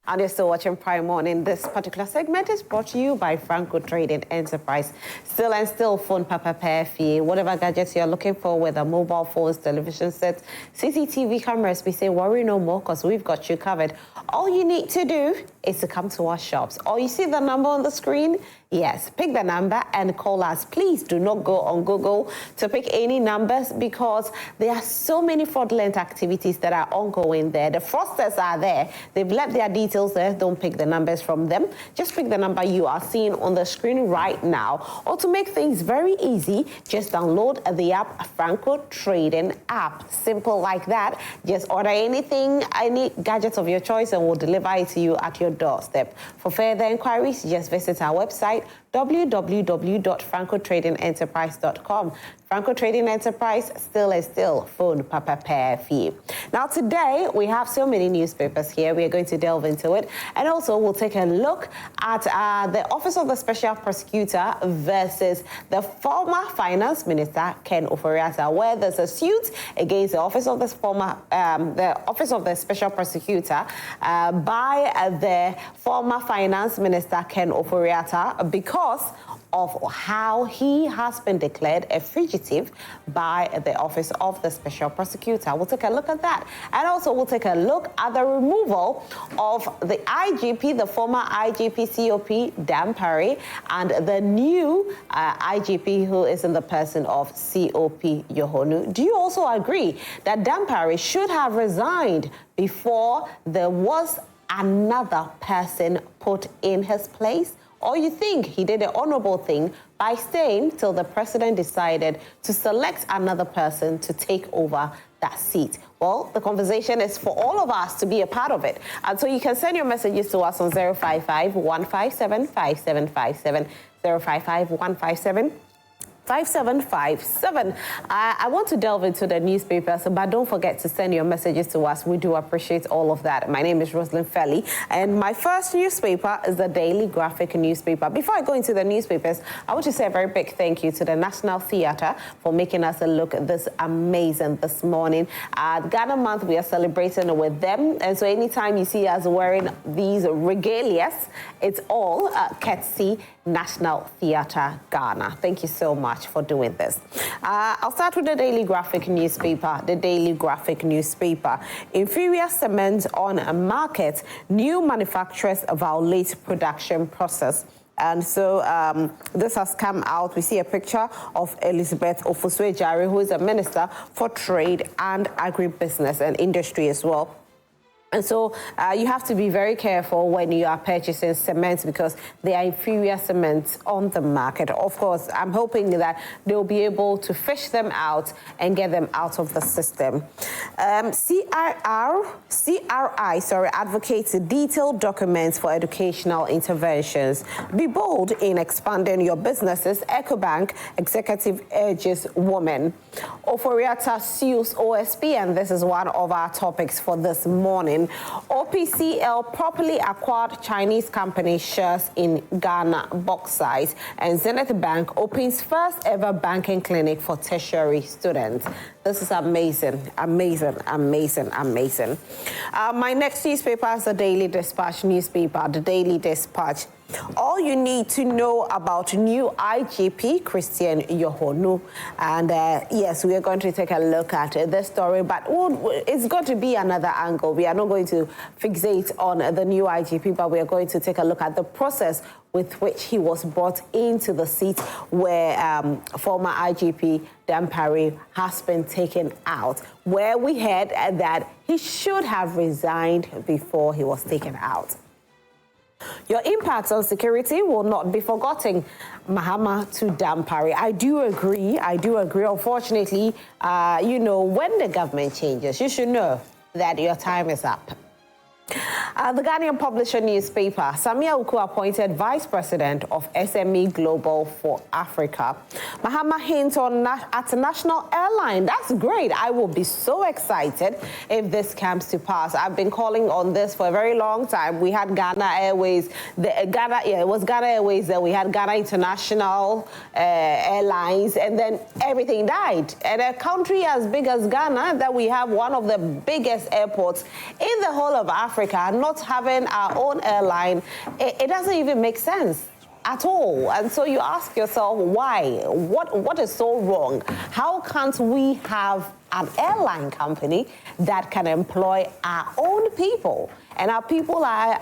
And you're still watching Prime Morning. This particular segment is brought to you by Franco Trading Enterprise. Still and still phone papa fee. Whatever gadgets you're looking for, whether mobile phones, television sets, CCTV cameras, we say worry no more because we've got you covered. All you need to do is to come to our shops. Or you see the number on the screen? Yes, pick the number and call us. Please do not go on Google to pick any numbers because there are so many fraudulent activities that are ongoing there. The fraudsters are there. They've left their details there. Don't pick the numbers from them. Just pick the number you are seeing on the screen right now. Or to make things very easy, just download the app, Franco Trading app. Simple like that. Just order anything, any gadgets of your choice, and we'll deliver it to you at your doorstep. For further inquiries, just visit our website, www.francotradingenterprise.com. Franco Trading Enterprise, still is still phone papa pair fee. Now today we have so many newspapers here. We are going to delve into it, and also we'll take a look at the Office of the Special Prosecutor versus the former Finance Minister Ken Ofori-Atta, where there's a suit against the Office of the Special Prosecutor by the former Finance Minister Ken Ofori-Atta because of how he has been declared a fugitive by the Office of the Special Prosecutor. We'll take a look at that. And also we'll take a look at the removal of the IGP, the former IGP COP Dampare, and the new IGP who is in the person of COP Yohonu. Do you also agree that Dampare should have resigned before there was another person put in his place? Or you think he did the honorable thing by staying till the president decided to select another person to take over that seat? Well, the conversation is for all of us to be a part of it. And so you can send your messages to us on 055-157-5757, 055-157-5757. I want to delve into the newspapers, but don't forget to send your messages to us. We do appreciate all of that. My name is Roslyn Felly, and my first newspaper is the Daily Graphic newspaper. Before I go into the newspapers, I want to say a very big thank you to the National Theatre for making us look this amazing this morning. Ghana Month, we are celebrating with them, and so anytime you see us wearing these regalias, it's all courtesy National Theatre Ghana. Thank you so much for doing this. I'll start with the Daily Graphic newspaper. The Daily Graphic newspaper. Inferior cement on a market. New manufacturers violate production process. And so this has come out. We see a picture of Elizabeth Ofusue-Jare, who is a minister for trade and agribusiness and industry as well. And so you have to be very careful when you are purchasing cement because they are inferior cements on the market. Of course, I'm hoping that they'll be able to fish them out and get them out of the system. CRI advocates detailed documents for educational interventions. Be bold in expanding your businesses. EcoBank executive urges women. Ofori-Atta sues OSP, and this is one of our topics for this morning. OPCL properly acquired Chinese company shares in Ghana bauxite, and Zenith Bank opens first ever banking clinic for tertiary students. This is amazing, amazing, amazing, amazing. My next newspaper is the Daily Dispatch newspaper, the Daily Dispatch. All you need to know about new IGP Christian Yohonu. And yes, we are going to take a look at this story, but it's going to be another angle. We are not going to fixate on the new IGP, but we are going to take a look at the process with which he was brought into the seat where former IGP Dampare has been taken out, where we heard that he should have resigned before he was taken out. Your impacts on security will not be forgotten. Mahama to Dampare. I do agree. Unfortunately, when the government changes, you should know that your time is up. The Ghanaian publisher newspaper, Samia Uku appointed Vice President of SME Global for Africa. Mahama hints at a national airline. That's great. I will be so excited if this comes to pass. I've been calling on this for a very long time. We had Ghana Airways, it was Ghana Airways, then we had Ghana International Airlines, and then everything died. And a country as big as Ghana, that we have one of the biggest airports in the whole of Africa, not having our own airline, it doesn't even make sense at all. And so you ask yourself, why? What is so wrong? How can't we have an airline company that can employ our own people? And our people are,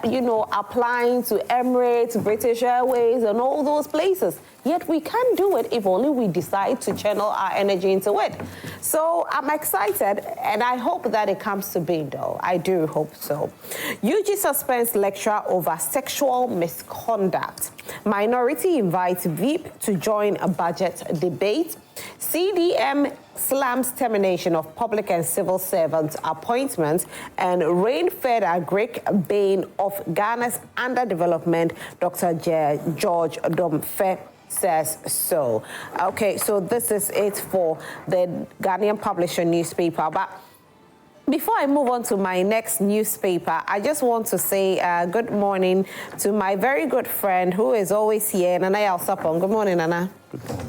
applying to Emirates, British Airways, and all those places. Yet we can't do it if only we decide to channel our energy into it. So I'm excited, and I hope that it comes to being, though. I do hope so. UG suspends lecturer over sexual misconduct. Minority invites VIP to join a budget debate. CDM slams termination of public and civil servants' appointments, and rain-fed Greek bane of Ghana's underdevelopment, Dr. George Dampare says so. Okay, so this is it for the Ghanaian Publisher newspaper. But before I move on to my next newspaper, I just want to say good morning to my very good friend who is always here, Nana Yalsapon. Good morning, Nana.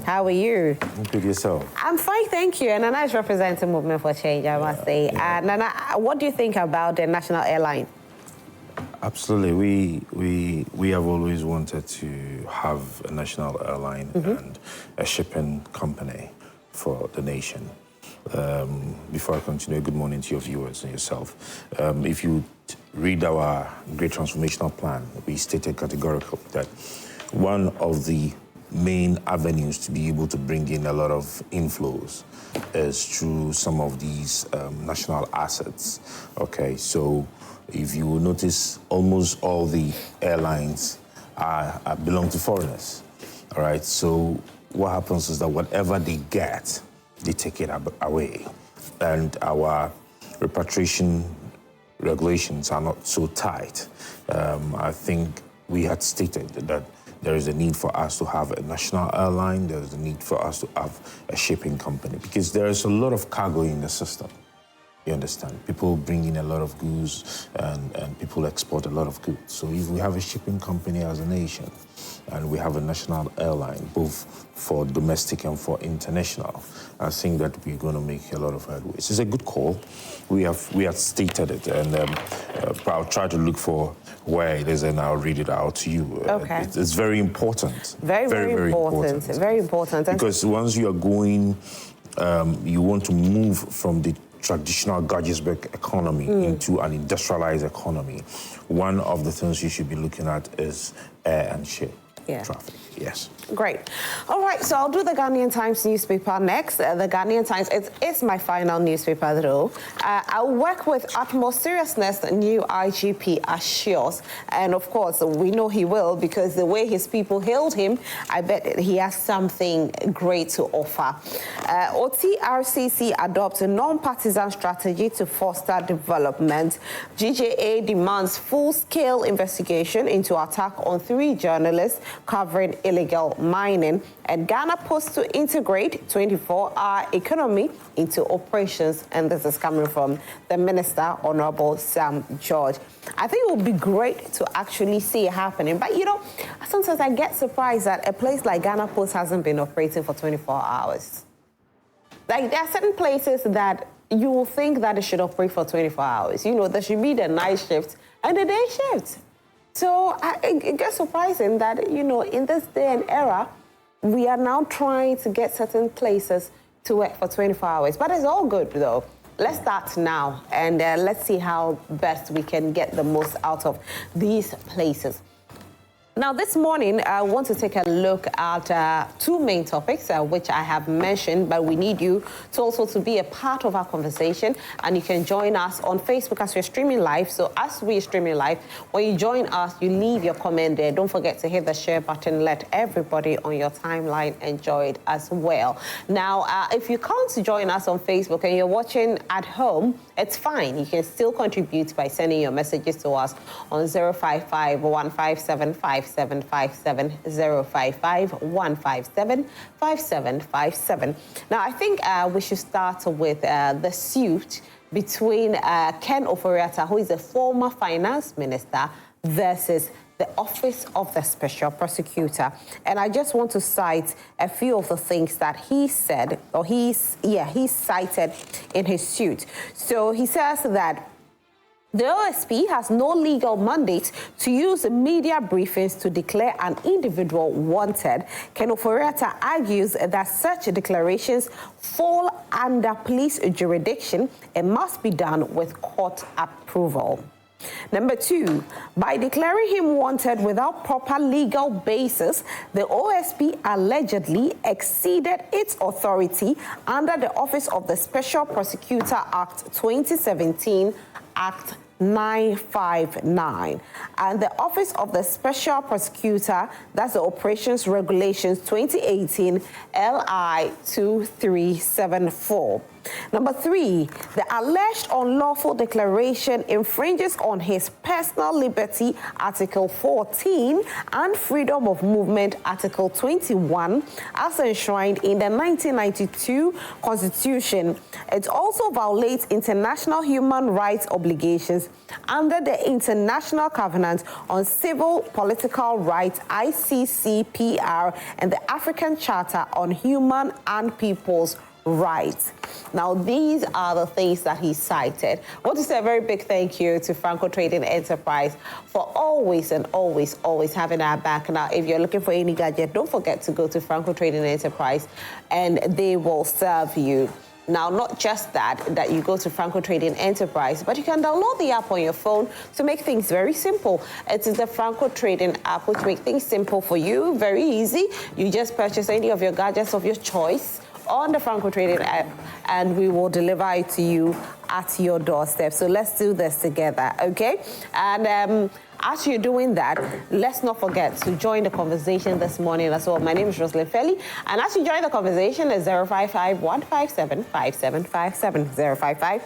How are you? Good, yourself? I'm fine, thank you. And Nana is representing Movement for Change, I must say. Nana, what do you think about the national airline? Absolutely. We have always wanted to have a national airline and a shipping company for the nation. Before I continue, good morning to your viewers and yourself. If you read our Great Transformational Plan, we stated categorically that one of the main avenues to be able to bring in a lot of inflows is through some of these national assets. Okay, so if you will notice, almost all the airlines belong to foreigners. All right, so what happens is that whatever they get, they take it away. And our repatriation regulations are not so tight. I think we had stated that there is a need for us to have a national airline. There is a need for us to have a shipping company because there is a lot of cargo in the system. You understand? People bring in a lot of goods and people export a lot of goods. So if we have a shipping company as a nation and we have a national airline, both for domestic and for international, I think that we're going to make a lot of headway. It's a good call. We have stated it, and I'll try to look for where it is and I'll read it out to you. Okay. It's very important. Very important. Very important. Because once you are going, you want to move from the traditional Gettysburg economy into an industrialized economy. One of the things you should be looking at is air and ship traffic. Yes. Great. All right, so I'll do the Ghanaian Times newspaper next. The Ghanaian Times, it's my final newspaper though. I'll work with utmost seriousness, the new IGP assures. And of course, we know he will because the way his people hailed him, I bet he has something great to offer. OTRCC adopts a non-partisan strategy to foster development. GJA demands full-scale investigation into attack on 3 journalists covering illegal mining, and Ghana posts to integrate 24-hour economy into operations. And this is coming from the Minister, Honorable Sam George. I think it would be great to actually see it happening. But, sometimes I get surprised that a place like Ghana Post hasn't been operating for 24 hours. Like, there are certain places that you will think that it should operate for 24 hours. There should be the night shift and the day shift. So it gets surprising that, in this day and era, we are now trying to get certain places to work for 24 hours. But it's all good, though. Let's start now, and let's see how best we can get the most out of these places. Now, this morning, I want to take a look at 2 main topics, which I have mentioned, but we need you to also to be a part of our conversation, and you can join us on Facebook as we're streaming live. So as we're streaming live, when you join us, you leave your comment there. Don't forget to hit the share button. Let everybody on your timeline enjoy it as well. Now, if you can't join us on Facebook and you're watching at home, it's fine. You can still contribute by sending your messages to us on 055-157-5757, 055-157-5757. Now, I think we should start with the suit between Ken Ofori-Atta, who is a former finance minister, versus the Office of the Special Prosecutor. And I just want to cite a few of the things that he said, or he cited in his suit. So he says that The OSP has no legal mandate to use media briefings to declare an individual wanted. Ken Oforiatta argues that such declarations fall under police jurisdiction and must be done with court approval. Number 2, by declaring him wanted without proper legal basis, the OSP allegedly exceeded its authority under the Office of the Special Prosecutor Act 2017, Act 959, and the Office of the Special Prosecutor, that's the Operations Regulations 2018, LI 2374. Number 3, the alleged unlawful declaration infringes on his personal liberty, Article 14, and freedom of movement, Article 21, as enshrined in the 1992 Constitution. It also violates international human rights obligations under the International Covenant on Civil Political Rights, ICCPR, and the African Charter on Human and People's Rights. Now, these are the things that he cited. I want to say a very big thank you to Franco Trading Enterprise for always and always having our back. Now, if you're looking for any gadget, don't forget to go to Franco Trading Enterprise and they will serve you. Now, not just that you go to Franco Trading Enterprise, but you can download the app on your phone to make things very simple. It is the Franco Trading app, which makes things simple for you, very easy. You just purchase any of your gadgets of your choice on the Franco Trading app, and we will deliver it to you at your doorstep. So let's do this together, okay? And as you're doing that, let's not forget to join the conversation this morning as well. My name is Roslyn Felly, and as you join the conversation, it's 055-157-5757,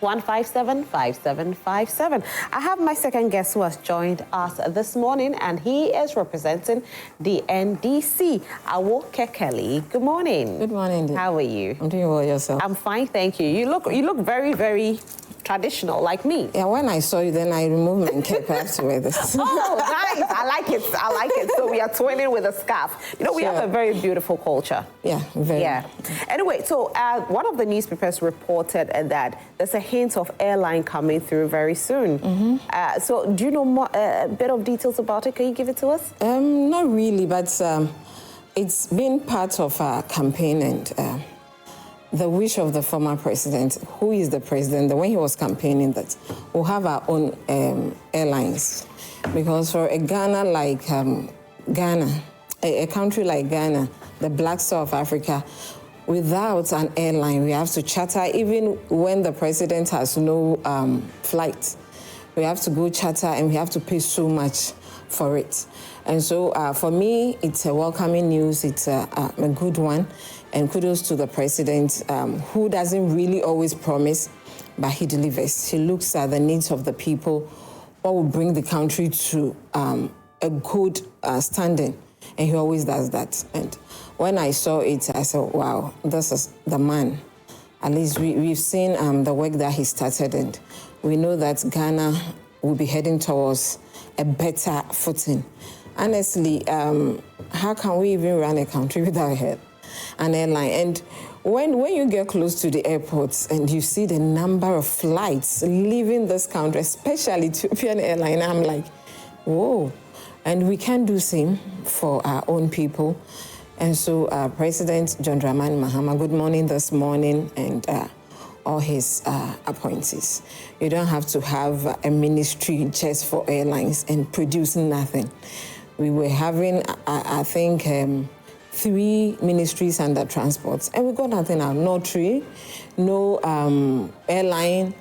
055-157-5757. I have my second guest who has joined us this morning, and he is representing the NDC, Awo Kekeli. Good morning. Good morning. How are you? I'm doing well, yourself. I'm fine, thank you. You look very, very traditional, like me. Yeah, when I saw you, then I removed my cape. I have to wear this. Oh, nice. I like it. So we are twinning with a scarf. You know, we have a very beautiful culture. Yeah, very. Yeah. Anyway, so one of the newspapers reported that there's a hint of airline coming through very soon. Mm-hmm. So do you know more, a bit of details about it? Can you give it to us? Not really, but it's been part of our campaign and the wish of the former president, who is the president, when he was campaigning that we'll have our own airlines. Because for a Ghana like Ghana, a country like Ghana, the Black Star of Africa, without an airline, we have to charter, even when the president has no flight. We have to go charter and we have to pay so much for it. And so for me, it's a welcoming news. It's a good one. And kudos to the president, who doesn't really always promise, but he delivers. He looks at the needs of the people, what will bring the country to a good standing. And he always does that. And when I saw it, I said, wow, this is the man. At least we've seen the work that he started, and we know that Ghana will be heading towards a better footing. Honestly, how can we even run a country without an airline? And when you get close to the airports and you see the number of flights leaving this country, especially Ethiopian airline, I'm like, whoa. And we can do same for our own people. And so President John Dramani Mahama, good morning this morning, and all his appointees. You don't have to have a ministry just for airlines and produce nothing. We were having, I think, 3 ministries under transport, and we got nothing out. No tree, no airline,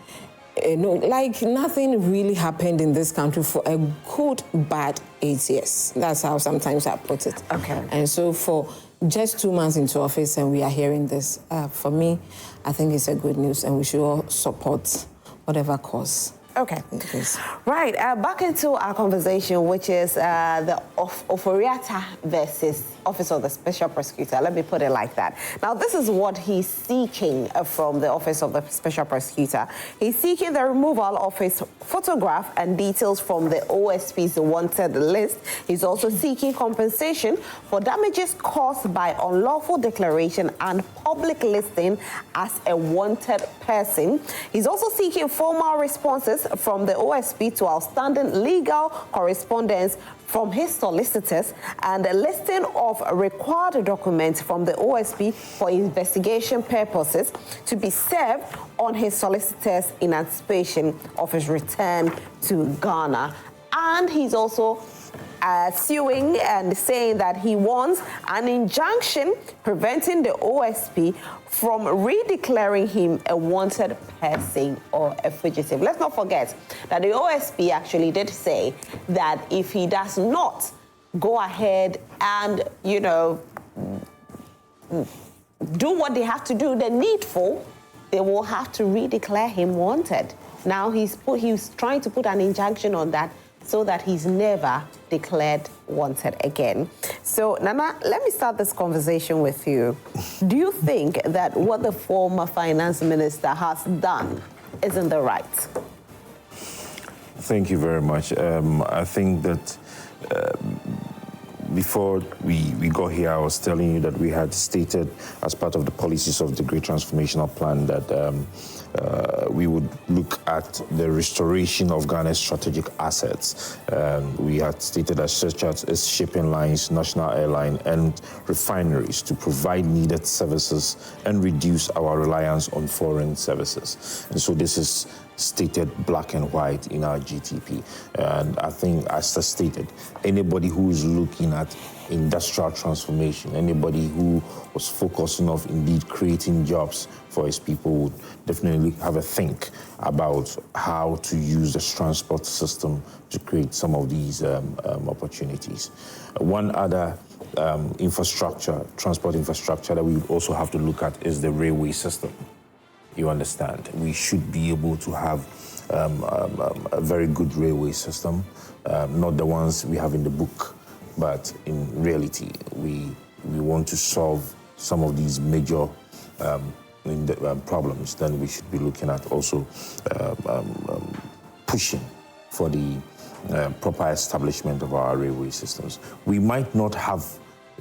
nothing really happened in this country for a good, bad 8 years. That's how sometimes I put it. Okay. And so for just 2 months into office and we are hearing this, for me, I think it's a good news, and we should all support whatever cause. Okay. Right. Back into our conversation, which is the Oforiatta versus Office of the Special Prosecutor. Let me put it like that. Now, this is what he's seeking from the Office of the Special Prosecutor. He's seeking the removal of his photograph and details from the OSP's wanted list. He's also seeking compensation for damages caused by unlawful declaration and public listing as a wanted person. He's also seeking formal responses responses from the OSP to outstanding legal correspondence from his solicitors and a listing of required documents from the OSP for investigation purposes to be served on his solicitors in anticipation of his return to Ghana. And he's also suing and saying that he wants an injunction preventing the OSP from redeclaring him a wanted person or a fugitive. Let's not forget that the OSP actually did say that if he does not go ahead and, you know, do what they have to do, the needful, they will have to redeclare him wanted. Now he's trying to put an injunction on that so that he's never declared wanted again. So, Nana, let me start this conversation with you. Do you think that what the former finance minister has done isn't the right? Thank you very much. I think that before we got here, I was telling you that we had stated as part of the policies of the Great Transformational Plan that we would look at the restoration of Ghana's strategic assets. We had stated as such as shipping lines, national airline, and refineries to provide needed services and reduce our reliance on foreign services. And so this is stated black and white in our GTP. And I think, as I stated, anybody who is looking at industrial transformation, anybody who was focusing on indeed creating jobs for his people would definitely have a think about how to use the transport system to create some of these opportunities. One other transport infrastructure that we would also have to look at is the railway system. You understand? We should be able to have a very good railway system, not the ones we have in the book, but in reality, we want to solve some of these major problems. Then we should be looking at also pushing for the proper establishment of our railway systems. We might not have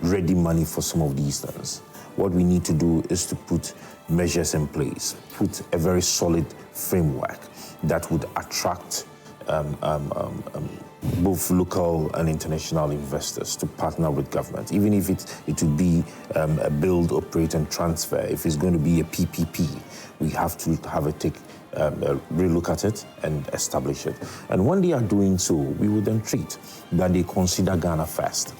ready money for some of these things. What we need to do is to put measures in place, put a very solid framework that would attract both local and international investors to partner with government, even if it would be a build, operate, and transfer. If it's going to be a PPP, we have to have a relook at it and establish it. And when they are doing so, we would then treat that they consider Ghana first.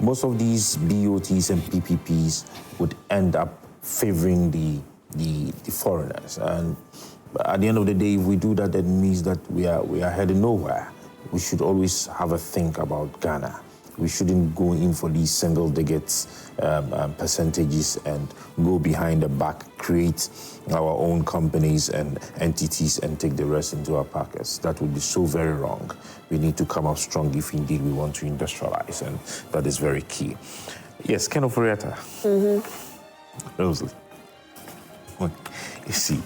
Most of these BOTs and PPPs would end up favoring the foreigners. And at the end of the day, if we do that, that means that we are heading nowhere. We should always have a think about Ghana. We shouldn't go in for these single digits percentages and go behind the back, create our own companies and entities and take the rest into our pockets. That would be so very wrong. We need to come up strong if indeed we want to industrialize, and that is very key. Yes, Ken Oforiatta. Rosalie. You see,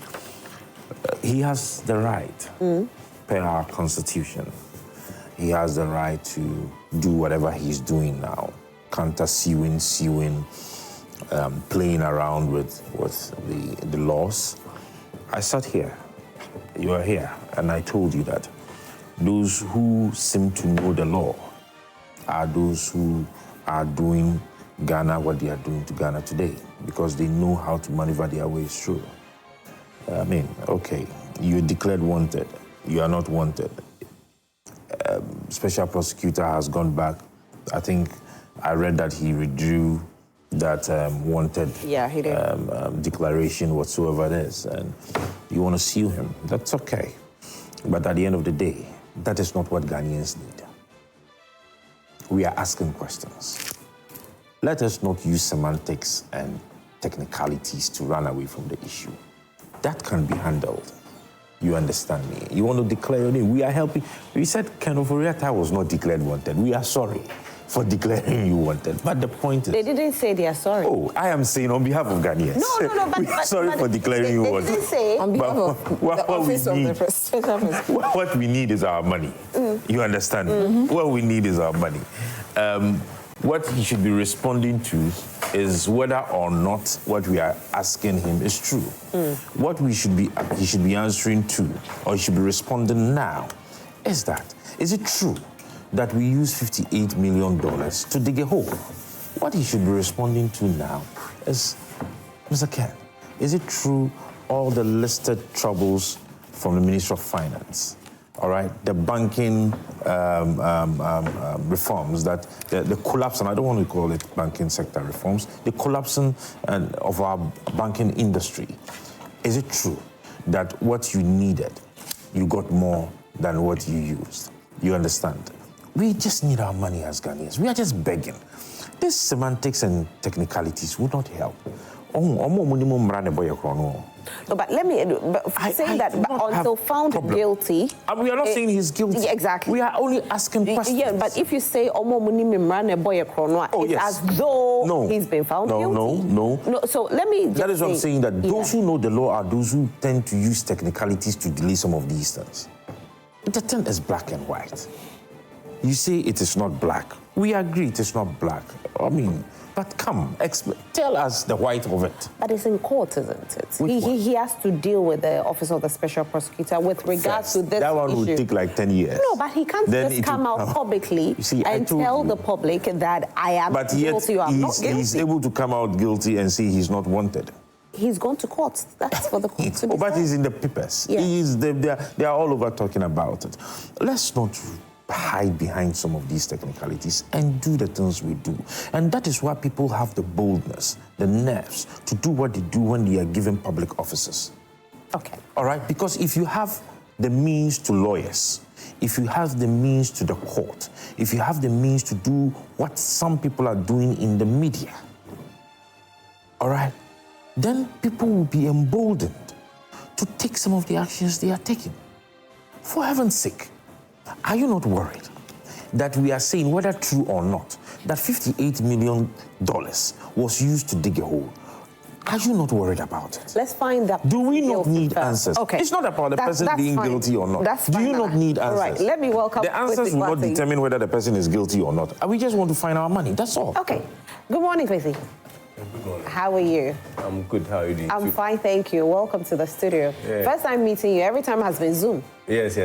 he has the right, per our constitution, he has the right to do whatever he's doing now. Counter-suing, playing around with the laws. I sat here, you are here, and I told you that those who seem to know the law are those who are doing Ghana what they are doing to Ghana today, because they know how to maneuver their ways through. I mean, okay, you're declared wanted, you are not wanted. Special prosecutor has gone back. I think I read that he withdrew that wanted he did. declaration, whatsoever it is, and you want to sue him. That's okay. But at the end of the day, that is not what Ghanaians need. We are asking questions. Let us not use semantics and technicalities to run away from the issue. That can be handled. You understand me? You want to declare your name. We are helping. We said Ken Oforiatta was not declared wanted. We are sorry for declaring you wanted. But the point is... They didn't say they are sorry. Oh, I am saying on behalf of Ghanaians. No, but... We are sorry for declaring you wanted. They didn't say... On behalf of the office of the special prosecutor. What we need is our money. You understand me? What we need is our money. What he should be responding to is whether or not what we are asking him is true. What he should be answering to, or he should be responding now, is it true that we use $58 million to dig a hole? What he should be responding to now is, Mr. Ken, is it true all the listed troubles from the Ministry of Finance, all right, the banking reforms, that the collapse, and I don't want to call it banking sector reforms, the collapsing of our banking industry, is it true that what you needed, you got more than what you used? You understand? We just need our money as Ghanaians. We are just begging. These semantics and technicalities would not help. No, but let me say that until found guilty. We are not saying he's guilty. Yeah, exactly. We are only asking questions. Yeah, but if you say it's as though he's been found guilty. No. So let me just that is what I'm saying, that those who know the law are those who tend to use technicalities to delay some of these things. The thing is black and white. You say it is not black. We agree it is not black. I mean, but come, tell us the white of it. But it's in court, isn't it? He has to deal with the Office of the Special Prosecutor with regards to this That one issue. will take like 10 years. No, but he can't just come out publicly and tell the public that I am guilty or I'm not guilty. He's able to come out guilty and say he's not wanted. He's gone to court. That's for the court to decide. But he's in the papers. Yeah. They are all over talking about it. Let's not hide behind some of these technicalities and do the things we do. And that is why people have the boldness, the nerves to do what they do when they are given public offices. Okay. All right? Because if you have the means to lawyers, if you have the means to the court, if you have the means to do what some people are doing in the media, all right, then people will be emboldened to take some of the actions they are taking. For heaven's sake, are you not worried that we are saying, whether true or not, that $58 million was used to dig a hole? Are you not worried about it? Let's find that. Do we not need answers? Okay. It's not about the person being guilty or not. That's Do you not need answers? All right, let me welcome. The answers will not determine whether the person is guilty or not. We just want to find our money. That's all. Okay. Good morning, Kwesi. Good morning. How are you? I'm good. How are you doing? I'm fine, thank you. Welcome to the studio. Yeah. First time meeting you. Every time has been Zoom. Yes.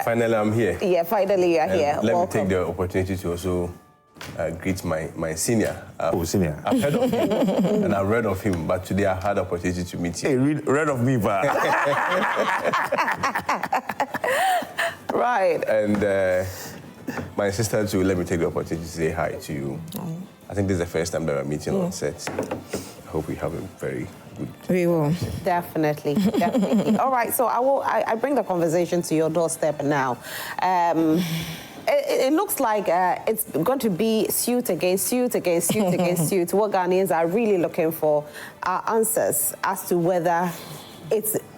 Finally, I'm here. Yeah, finally you're here. Let Welcome. me take the opportunity to also greet my senior. Senior. I've heard of him and I've read of him, but today I had the opportunity to meet you. Hey, read of me, pa. Right. And my sister too, let me take the opportunity to say hi to you. Hi. I think this is the first time that we're meeting on set. I hope we have a very good... We will. Definitely. All right, so I bring the conversation to your doorstep now. It looks like it's going to be suit against suit against suit against suit. What Ghanaians are really looking for are answers as to whether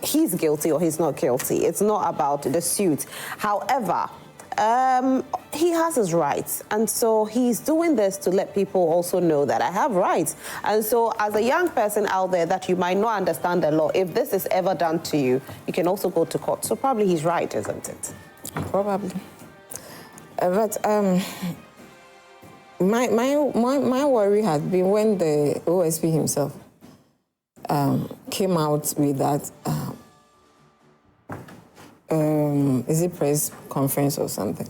he's guilty or he's not guilty. It's not about the suit. However, he has his rights, and so he's doing this to let people also know that I have rights. And so as a young person out there that you might not understand the law, if this is ever done to you, you can also go to court. So probably he's right, isn't it? Probably. But my worry has been when the OSP himself came out with that, is it press conference or something?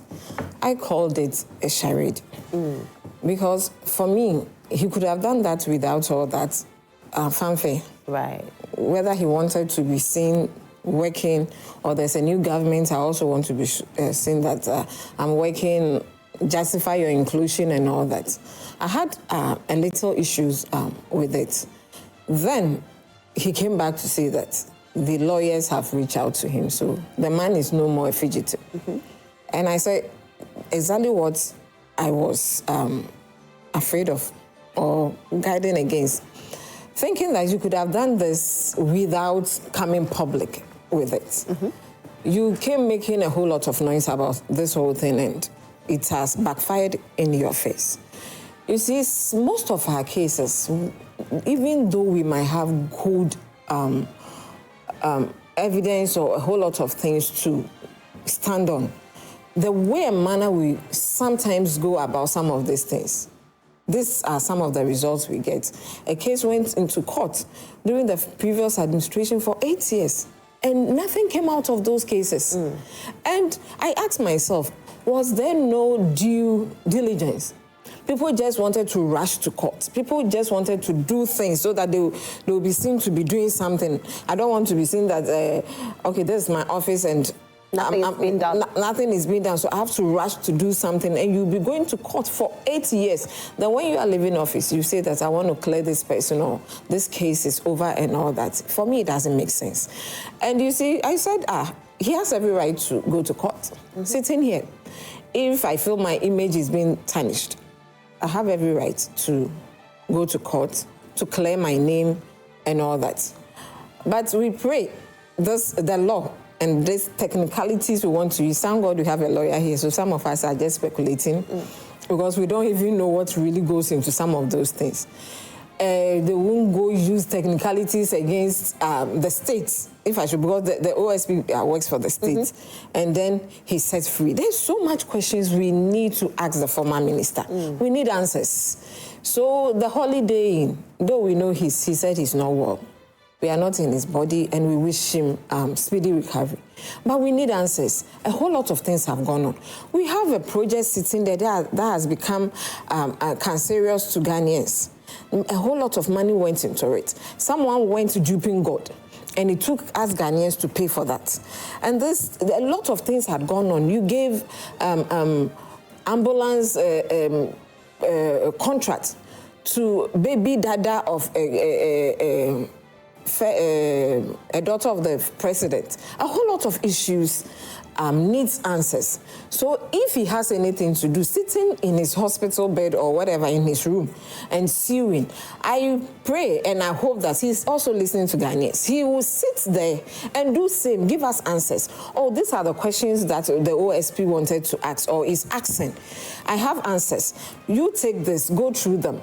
I called it a charade. Because for me, he could have done that without all that fanfare. Right. Whether he wanted to be seen working, or there's a new government, I also want to be seen that I'm working, justify your inclusion and all that. I had a little issues with it. Then he came back to say that the lawyers have reached out to him, so the man is no more a fugitive. And I said exactly what I was afraid of or guiding against, thinking that you could have done this without coming public with it. You came making a whole lot of noise about this whole thing, and it has backfired in your face. You see, most of our cases, even though we might have good evidence or a whole lot of things to stand on, the way and manner we sometimes go about some of these things These are some of the results we get. A case went into court during the previous administration for 8 years, and nothing came out of those cases. And I asked myself, was there no due diligence? People just wanted to rush to court. People just wanted to do things so that they will be seen to be doing something. I don't want to be seen that, okay, this is my office and nothing is being done. Nothing is being done, so I have to rush to do something, and you'll be going to court for 8 years. Then when you are leaving office, you say that I want to clear this person, or this case is over and all that. For me, it doesn't make sense. And you see, I said, he has every right to go to court. Sitting here, if I feel my image is being tarnished, I have every right to go to court, to clear my name and all that. But we pray the law and these technicalities we want to use. Thank God we have a lawyer here, so some of us are just speculating because we don't even know what really goes into some of those things. They won't go use technicalities against the states, if I should, because the OSP works for the states, and then he's set free. There's so much questions we need to ask the former minister. We need answers. So the holiday, though we know he said he's not well, we are not in his body, and we wish him speedy recovery. But we need answers. A whole lot of things have gone on. We have a project sitting there that has become cancerous to Ghanaians. A whole lot of money went into it. Someone went to duping God, and it took us Ghanaians to pay for that. And a lot of things had gone on. You gave ambulance contract to baby dada of a daughter of the president. A whole lot of issues needs answers. So if he has anything to do, sitting in his hospital bed or whatever in his room and suing, I pray and I hope that he's also listening to Ghanaians. He will sit there and do same, give us answers. Oh, these are the questions that the OSP wanted to ask or is asking. I have answers. You take this, go through them.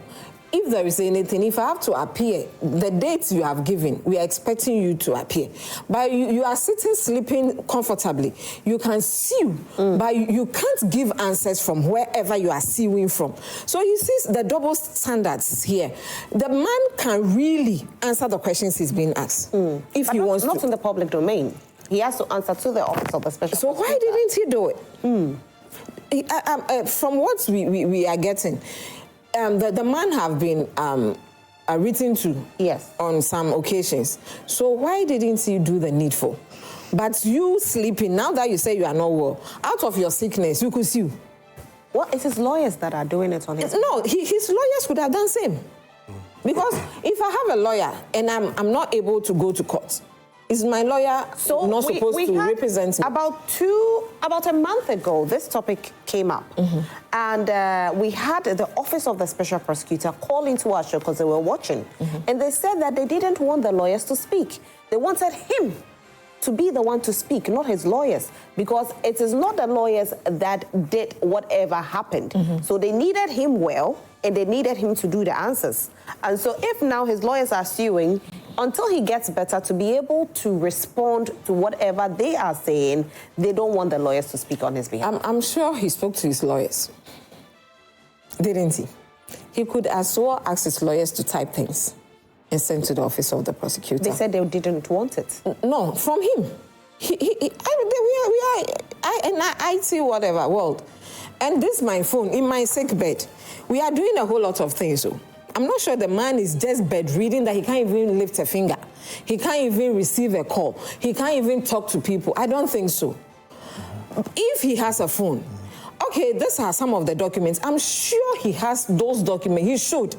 If there is anything, if I have to appear, the dates you have given, we are expecting you to appear. But you are sitting, sleeping comfortably. You can sue, but you can't give answers from wherever you are suing from. So you see the double standards here. The man can really answer the questions he's being asked. If he wants to. Not in the public domain. He has to answer to the office of the special So why didn't he do it? From what we are getting, the man have been written to on some occasions. So why didn't he do the needful? But you sleeping, now that you say you are not well, out of your sickness, you could sue. Well, it's his lawyers that are doing it on his... No, his lawyers could have done same. Because if I have a lawyer and I'm not able to go to court, is my lawyer not supposed to represent me? About a month ago, this topic came up. And we had the Office of the Special Prosecutor call into our show because they were watching. And they said that they didn't want the lawyers to speak. They wanted him to be the one to speak, not his lawyers, because it is not the lawyers that did whatever happened. So they needed him well, and they needed him to do the answers. And so if now his lawyers are suing, until he gets better to be able to respond to whatever they are saying, they don't want the lawyers to speak on his behalf. I'm sure he spoke to his lawyers, didn't he? He could as well ask his lawyers to type things and send to the Office of the Prosecutor. They said they didn't want it. No, from him. We are in an IT whatever world. And this my phone in my sick bed. We are doing a whole lot of things. So I'm not sure the man is just bedridden that he can't even lift a finger. He can't even receive a call. He can't even talk to people. I don't think so. If he has a phone, okay, these are some of the documents. I'm sure he has those documents. He should.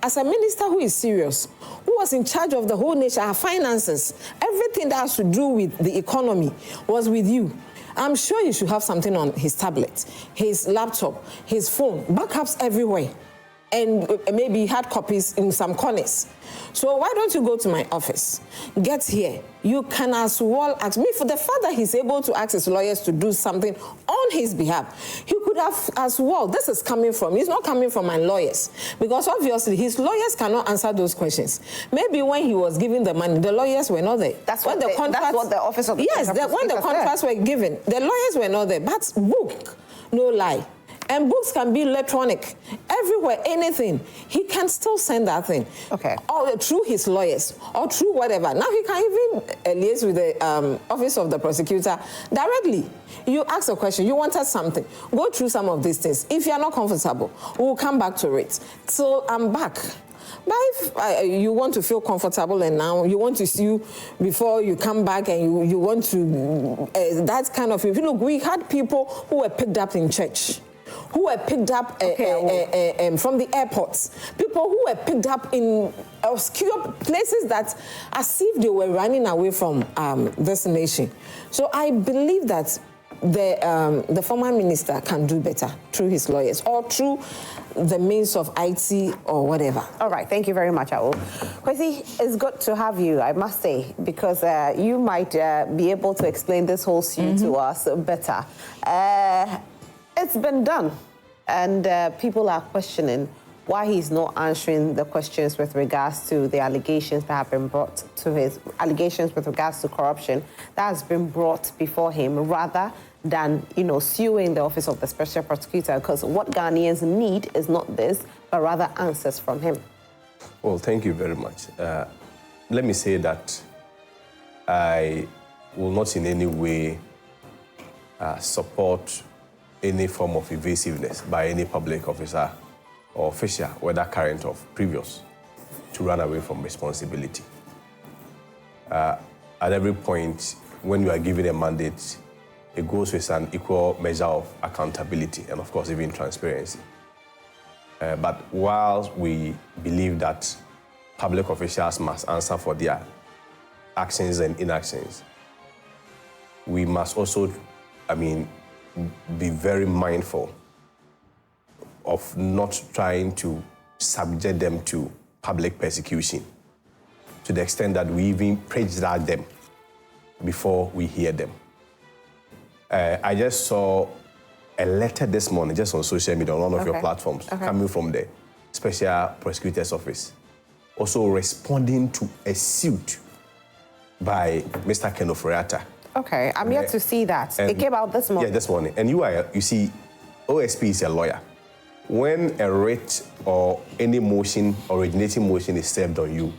As a minister who is serious, who was in charge of the whole nation, our finances, everything that has to do with the economy was with you. I'm sure you should have something on his tablet, his laptop, his phone, backups everywhere. And maybe hard copies in some corners. So why don't you go to my office? Get here. You can as well ask me. For the fact that he's able to ask his lawyers to do something on his behalf, he could have as well. This is coming from, he's not coming from my lawyers. Because obviously his lawyers cannot answer those questions. Maybe when he was giving the money, the lawyers were not there. That's what the Office of the when the contracts were given, the lawyers were not there. But book, no lie. And books can be electronic. Everywhere, anything. He can still send that thing. Okay. Or through his lawyers, or through whatever. Now he can even liaise with the office of the prosecutor directly. You ask a question, you wanted something. Go through some of these things. If you're not comfortable, we'll come back to it. So I'm back. But if you want to feel comfortable and now you want to sue before you come back and you want to, that kind of, look, we had people who were picked up in church, who were picked up from the airports, people who were picked up in obscure places that as if they were running away from this nation. So I believe that the former minister can do better through his lawyers or through the means of IT or whatever. All right, thank you very much, Awo. Kwesi, it's good to have you, I must say, because you might be able to explain this whole suit to us better. It's been done, and people are questioning why he's not answering the questions with regards to the allegations that have been brought to his allegations with regards to corruption that has been brought before him, rather than, suing the office of the special prosecutor, because what Ghanaians need is not this, but rather answers from him. Well, thank you very much. Let me say that I will not in any way support any form of evasiveness by any public officer or official, whether current or previous, to run away from responsibility. At every point, when you are given a mandate, it goes with an equal measure of accountability and, of course, even transparency. But while we believe that public officials must answer for their actions and inactions, we must also, be very mindful of not trying to subject them to public persecution to the extent that we even prejudice them before we hear them. I just saw a letter this morning, just on social media, on one of your platforms, coming from the Special Prosecutor's Office, also responding to a suit by Mr. Kenoforiata. Okay, I'm yet to see that. It came out this morning. Yeah, this morning. And you see, OSP is a lawyer. When a writ or any motion, originating motion is served on you,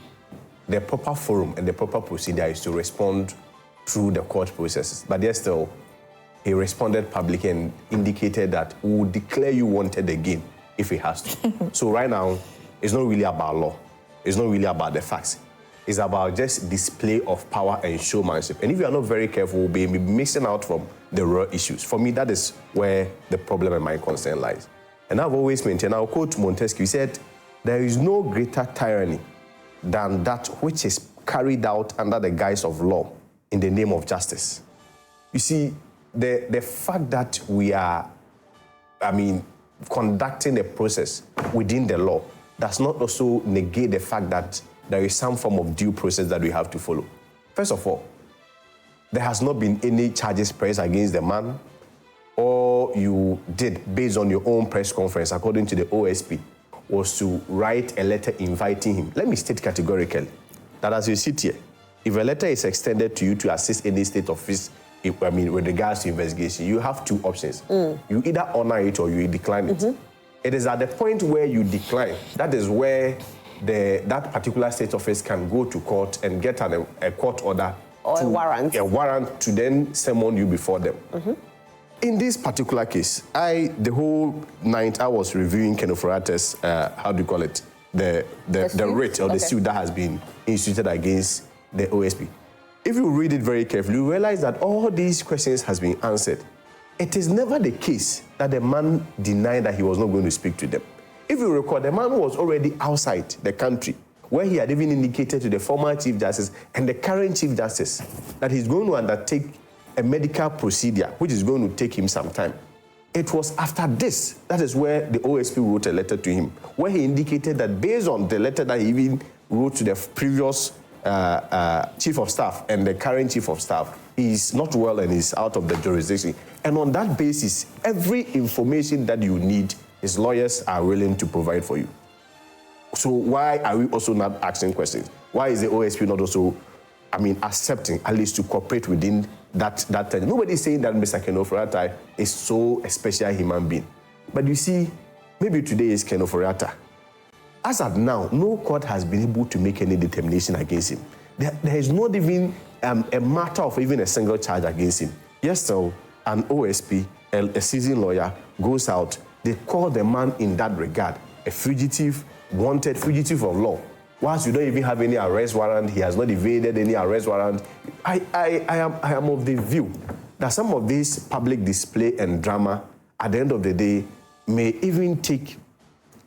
the proper forum and the proper procedure is to respond through the court processes. But yet still, he responded publicly and indicated that we will declare you wanted again if he has to. So right now, it's not really about law. It's not really about the facts. It's about just display of power and showmanship. And if you are not very careful, we'll be missing out from the real issues. For me, that is where the problem and my concern lies. And I've always maintained, I'll quote Montesquieu, he said, there is no greater tyranny than that which is carried out under the guise of law in the name of justice. You see, the fact that we are, conducting the process within the law does not also negate the fact that there is some form of due process that we have to follow. First of all, there has not been any charges pressed against the man. All you did, based on your own press conference, according to the OSP, was to write a letter inviting him. Let me state categorically that as you sit here, if a letter is extended to you to assist any state office, with regards to investigation, you have two options. You either honor it or you decline it. It is at the point where you decline, that is where that particular state office can go to court and get a court order or a warrant to then summon you before them. In this particular case, the whole night I was reviewing Kenoforiata's, the writ or the suit that has been instituted against the OSP. If you read it very carefully, you realize that all these questions has been answered. It is never the case that the man denied that he was not going to speak to them. If you recall, the man was already outside the country, where he had even indicated to the former Chief Justice and the current Chief Justice that he's going to undertake a medical procedure, which is going to take him some time. It was after this, that is where the OSP wrote a letter to him, where he indicated that based on the letter that he even wrote to the previous Chief of Staff and the current Chief of Staff, he's not well and he's out of the jurisdiction. And on that basis, every information that you need, his lawyers are willing to provide for you. So why are we also not asking questions? Why is the OSP not also, accepting at least to cooperate within that time? Nobody is saying that Mr. Kenoforiata is so a special human being. But you see, maybe today is Ken Ofori-Atta. As of now, no court has been able to make any determination against him. There is not even a matter of even a single charge against him. Yes, so an OSP, a seasoned lawyer, goes out. They call the man in that regard a fugitive, wanted fugitive of law. Whilst you don't even have any arrest warrant, he has not evaded any arrest warrant. I am of the view that some of this public display and drama, at the end of the day, may even take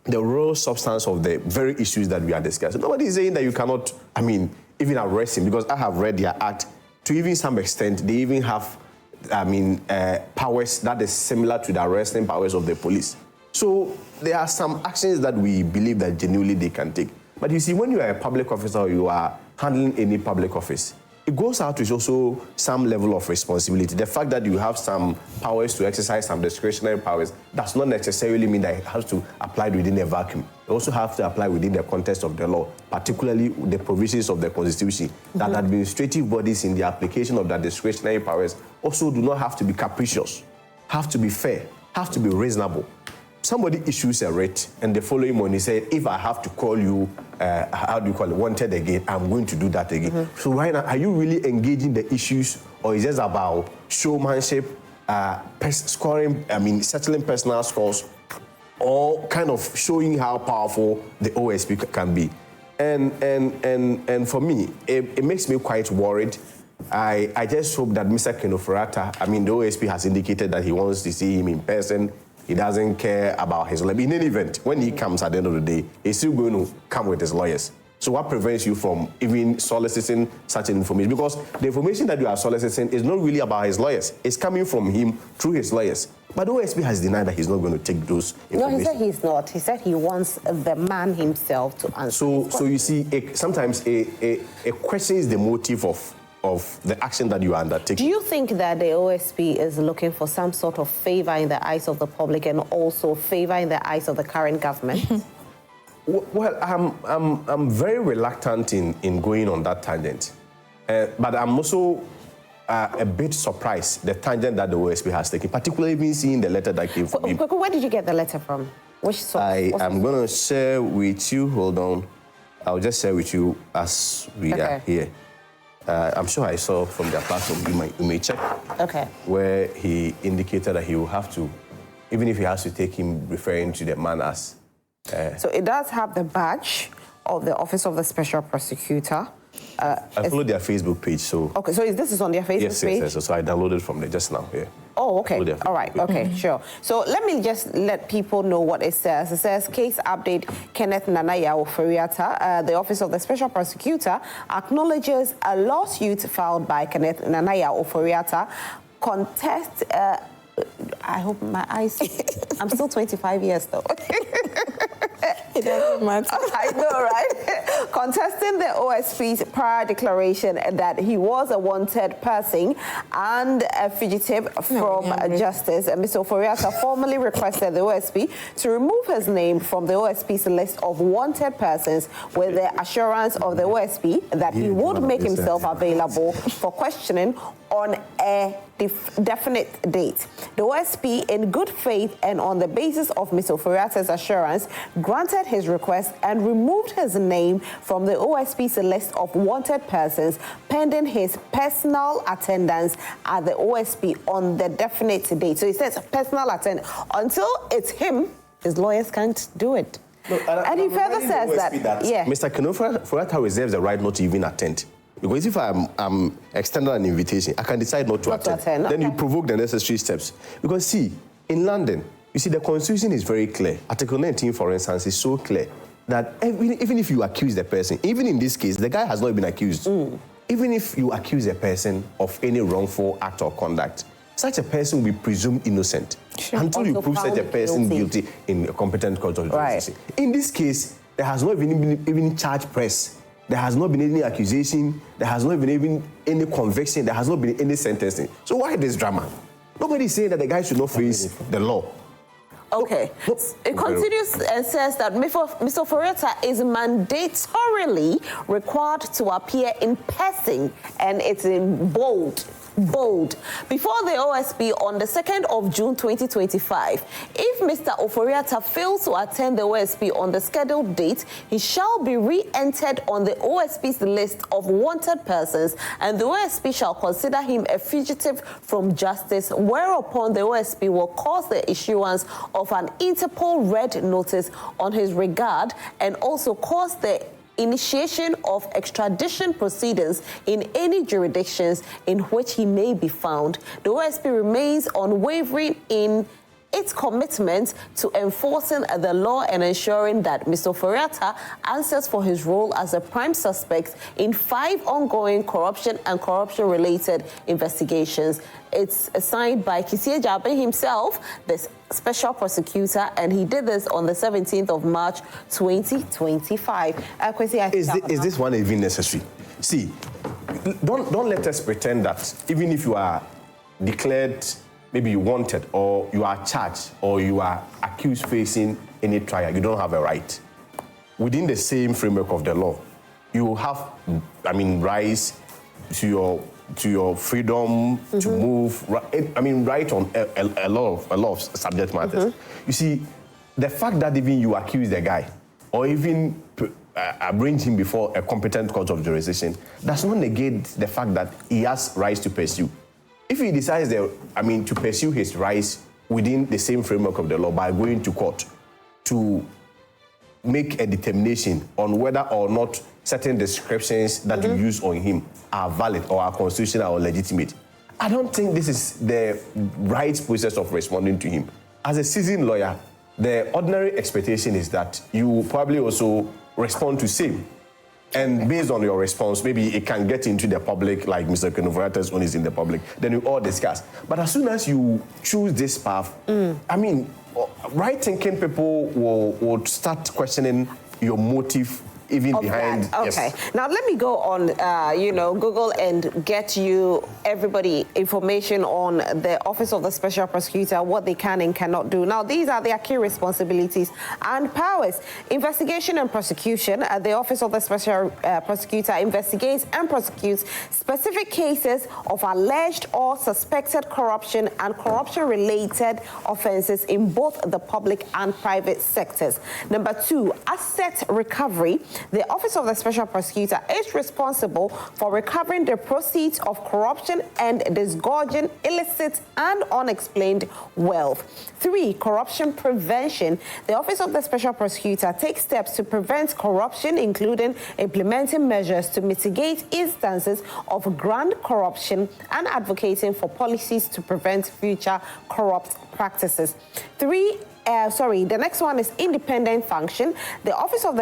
the real substance of the very issues that we are discussing. Nobody is saying that you cannot, even arrest him, because I have read their act. To even some extent, they even have, powers that is similar to the arresting powers of the police. So there are some actions that we believe that genuinely they can take. But you see, when you are a public officer or you are handling any public office, it goes out with also some level of responsibility. The fact that you have some powers to exercise some discretionary powers does not necessarily mean that it has to apply within a vacuum. It also has to apply within the context of the law, particularly the provisions of the Constitution, that administrative bodies in the application of their discretionary powers also do not have to be capricious, have to be fair, have to be reasonable. Somebody issues a writ, and the following morning say, if I have to call you, wanted again, I'm going to do that again. So right now, are you really engaging the issues, or is it just about showmanship, settling personal scores, or kind of showing how powerful the OSP can be? And for me, it makes me quite worried. I just hope that Mr. Ken Ofori-Atta, the OSP has indicated that he wants to see him in person. He doesn't care about his lawyer. In any event, when he comes at the end of the day, he's still going to come with his lawyers. So what prevents you from even soliciting such information? Because the information that you are soliciting is not really about his lawyers. It's coming from him through his lawyers. But the OSP has denied that he's not going to take those information. No, he said he's not. He said he wants the man himself to answer. So you see, sometimes a question is the motive of the action that you are undertaking. Do you think that the OSP is looking for some sort of favor in the eyes of the public and also favor in the eyes of the current government? Well, I'm very reluctant in going on that tangent. But I'm also a bit surprised the tangent that the OSP has taken, particularly even seeing the letter that came from him. Where did you get the letter from? Which source? I'm going to share with you. Hold on. I'll just share with you as we are here. I'm sure I saw from their platform, you may check, where he indicated that he will have to, even if he has to take him referring to the man as... So it does have the badge of the Office of the Special Prosecutor. I followed their Facebook page, so... Okay, so this is on their Facebook page? Yes. So I downloaded from there just now, yeah. Oh, okay. All right. Okay, sure. So let me just let people know what it says. It says, case update, Kenneth Nanaya Ofori-Atta. The Office of the Special Prosecutor acknowledges a lawsuit filed by Kenneth Nanaya Ofori-Atta contest... I hope my eyes... I'm still 25 years, though. It doesn't matter. I know, right? Contesting the OSP's prior declaration that he was a wanted person and a fugitive from justice. Mr. Ofori-Atta formally requested the OSP to remove his name from the OSP's list of wanted persons with the assurance of the OSP that he would make himself available for questioning on a definite date. The OSP, in good faith and on the basis of Mr. Ofori-Atta's assurance, granted his request and removed his name from the OSP's list of wanted persons pending his personal attendance at the OSP on the definite date. So he says personal attendance. Until it's him, his lawyers can't do it. No, and he further says that Mr. Ken Ofori-Atta reserves the right not to even attend. Because if I'm extending an invitation, I can decide not to attend. Then you provoke the necessary steps. Because see, in London, you see the Constitution is very clear. Article 19, for instance, is so clear that even if you accuse the person, even in this case, the guy has not been accused. Even if you accuse a person of any wrongful act or conduct, such a person will be presumed innocent until you prove such a person guilty in a competent court of justice. In this case, there has not even charge press. There has not been any accusation. There has not been even any conviction. There has not been any sentencing. So why this drama? Nobody is saying that the guy should not face the law. Okay. It continues and says that Mr. Ofori-Atta is mandatorily required to appear in person, and it's in bold. Bold. Before the OSP on the 2nd of June 2025, if Mr. Oforiatta fails to attend the OSP on the scheduled date, he shall be re-entered on the OSP's list of wanted persons, and the OSP shall consider him a fugitive from justice, whereupon the OSP will cause the issuance of an Interpol red notice on his regard and also cause the initiation of extradition proceedings in any jurisdictions in which he may be found. The OSP remains unwavering in its commitment to enforcing the law and ensuring that Mr. Oforiatta answers for his role as a prime suspect in 5 ongoing corruption and corruption-related investigations. It's signed by Kisie Jabe himself, the special prosecutor, and he did this on the 17th of March, 2025. Is this one even necessary? See, don't let us pretend that even if you are declared maybe you wanted, or you are charged, or you are accused facing any trial, you don't have a right. Within the same framework of the law, you have, rights to your freedom to move. Right on a lot of subject matters. You see, the fact that even you accuse the guy, or even bring him before a competent court of jurisdiction, does not negate the fact that he has rights to pursue. If he decides to pursue his rights within the same framework of the law by going to court to make a determination on whether or not certain descriptions that you use on him are valid or are constitutional or legitimate, I don't think this is the right process of responding to him. As a seasoned lawyer, the ordinary expectation is that you probably also respond to same. And based on your response, maybe it can get into the public, like Mr. Oforiatta's own is in the public, then we all discuss. But as soon as you choose this path, right-thinking people will start questioning your motive even behind. That. Okay. Yes. Now let me go on, Google and get you everybody information on the Office of the Special Prosecutor, what they can and cannot do. Now these are their key responsibilities and powers. Investigation and prosecution. The Office of the Special Prosecutor investigates and prosecutes specific cases of alleged or suspected corruption and corruption-related offences in both the public and private sectors. Number 2, asset recovery. The Office of the Special Prosecutor is responsible for recovering the proceeds of corruption and disgorging illicit and unexplained wealth. 3, corruption prevention. The Office of the Special Prosecutor takes steps to prevent corruption, including implementing measures to mitigate instances of grand corruption and advocating for policies to prevent future corrupt practices. The next one is independent function. The Office of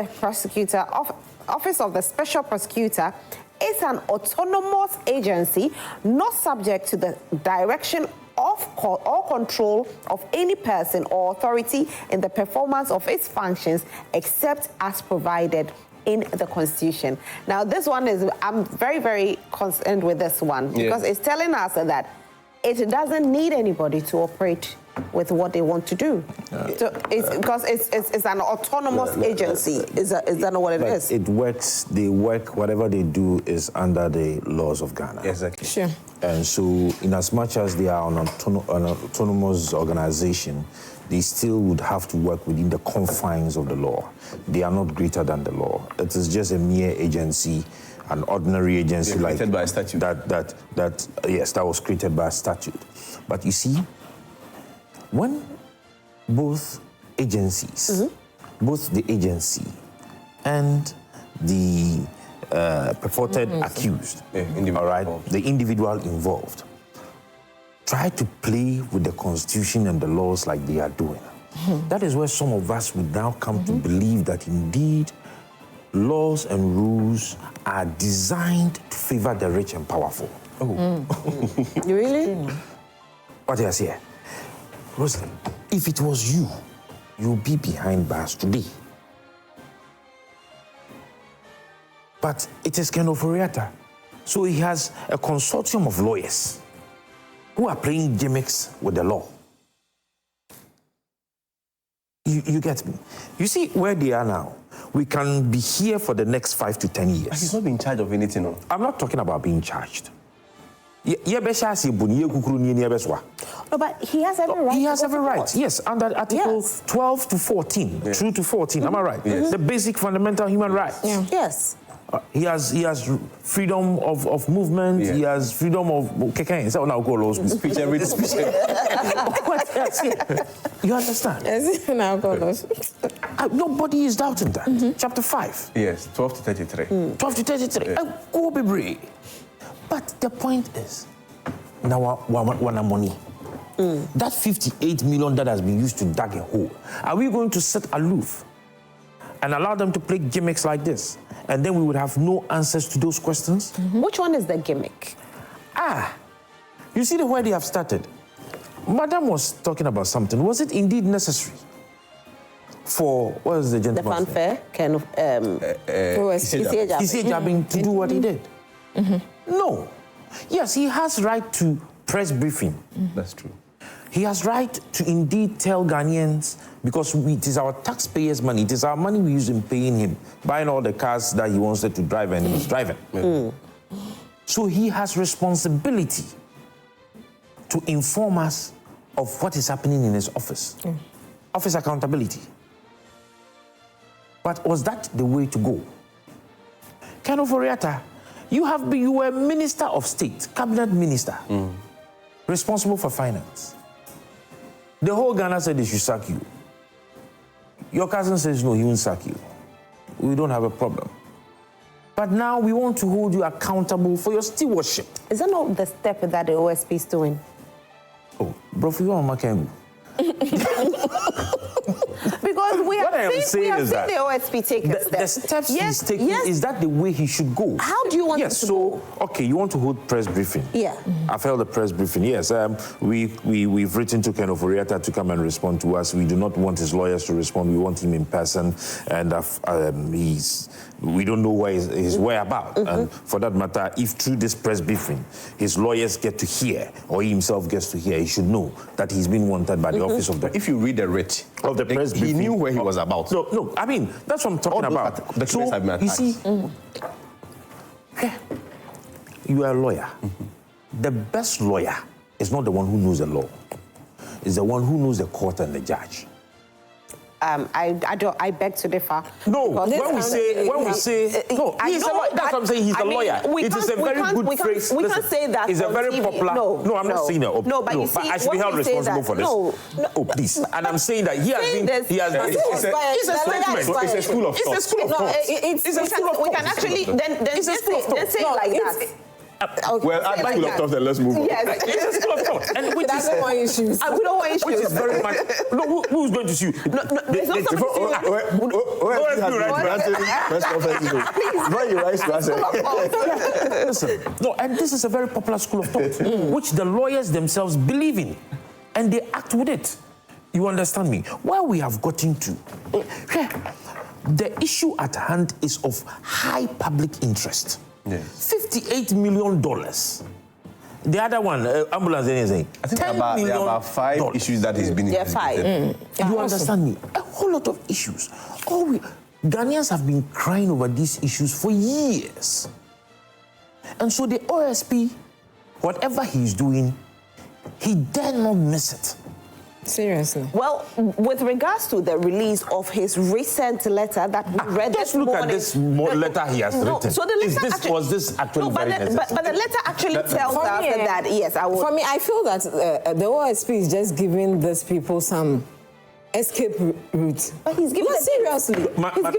the Special Prosecutor is an autonomous agency not subject to the direction of or control of any person or authority in the performance of its functions except as provided in the Constitution. Now, this one I'm very, very concerned with this one because it's telling us that it doesn't need anybody to operate with what they want to do. So because it's an autonomous agency. Is that not what it is? It works, whatever they do is under the laws of Ghana. Exactly. Sure. And so in as much as they are an autonomous organization, they still would have to work within the confines of the law. They are not greater than the law. It is just a mere agency, an ordinary agency like created by a statute. That was created by a statute. But you see, when both agencies, both the agency and the purported accused, the individual involved, try to play with the Constitution and the laws like they are doing. That is where some of us would now come to believe that indeed laws and rules are designed to favor the rich and powerful. Really? What is here? Rosalind, if it was you, you'd be behind bars today. But it is Ken Oforiatta. So he has a consortium of lawyers who are playing gimmicks with the law. You get me? You see where they are now? We can be here for the next 5 to 10 years. He's not in charge of anything. No? I'm not talking about being charged. No, but he has every right. He has every right. court. Yes, under Article 12 to 14, 2 to 14. Am I right? Yes. The basic fundamental human rights. Yeah. Yes. He has freedom of movement. Yeah. He has freedom of speech. You understand? Yes, Nobody is doubting that. Chapter 5. Yes, 12 to 33. 12 to 33. Go be brave. But the point is, now one money. That 58 million that has been used to dig a hole. Are we going to sit aloof and allow them to play gimmicks like this? And then we would have no answers to those questions? Which one is the gimmick? You see the way they have started. Madam was talking about something. Was it indeed necessary for, what is the gentleman's The fanfare kind of Isi to do what he did? No. Yes, he has right to press briefing. That's true. He has right to indeed tell Ghanaians, because it is our taxpayers' money, it is our money we use in paying him, buying all the cars that he wanted to drive and he's driving. So he has responsibility to inform us of what is happening in his office. Office accountability. But was that the way to go? Ken Ofori-Atta, you were Minister of State, Cabinet Minister, responsible for finance. The whole Ghana said they should sack you. Your cousin says, no, he won't sack you. We don't have a problem. But now we want to hold you accountable for your stewardship. Is that not the step that the OSP is doing? Oh, bro, you are Makengu. Because we have seen that the OSP take a step. The steps he's taking, is that the way he should go? How do you want him to go? Okay, you want to hold press briefing. Yeah. I've held a press briefing, yes. We've written to Ken Ofori-Atta to come and respond to us. We do not want his lawyers to respond. We want him in person. And we don't know where his whereabouts. And for that matter, if through this press briefing, his lawyers get to hear, or he himself gets to hear, he should know that he's been wanted by the office of the... If you read the writ of the press briefing, he knew where he was about. No, I mean, that's what I'm talking about. So, you see, you are a lawyer. The best lawyer is not the one who knows the law. It's the one who knows the court and the judge. I beg to differ. No, when we say, no, he's a lawyer. That's what I'm saying. He's a lawyer. It is a very good phrase. We can't say that. It's a very TV. popular. No, I'm not saying that. No, but you see, I should be held responsible for this. No. Oh, please. And I'm saying that he has been. It's a statement. It's a school of thought. It's a school of thought. It's a school of thought. We can actually then say it like that. Well, I'd like to talk, then let's move on. Yes. It's a school of thought. And which That's no issues. We don't want issues. Which is very much. No, who's going to sue? There's not Listen, no, and this is a very popular school of thought, which the lawyers themselves believe in, and they act with it. You understand me? Where we have gotten to, the issue at hand is of high public interest. Yes. $58 million. The other one, ambulance, anything. I think there are about 5 issues that he's been investigated. You understand me? A whole lot of issues. Ghanaians have been crying over these issues for years. And so the OSP, whatever he's doing, he dare not miss it. Seriously. Well, with regards to the release of his recent letter that we read just this look morning, at this letter he has written. So the letter was this actually very necessary? But the letter actually tells us that, yes, I will. For me, I feel that the OSP is just giving these people some escape route. But he's giving seriously. the man for me,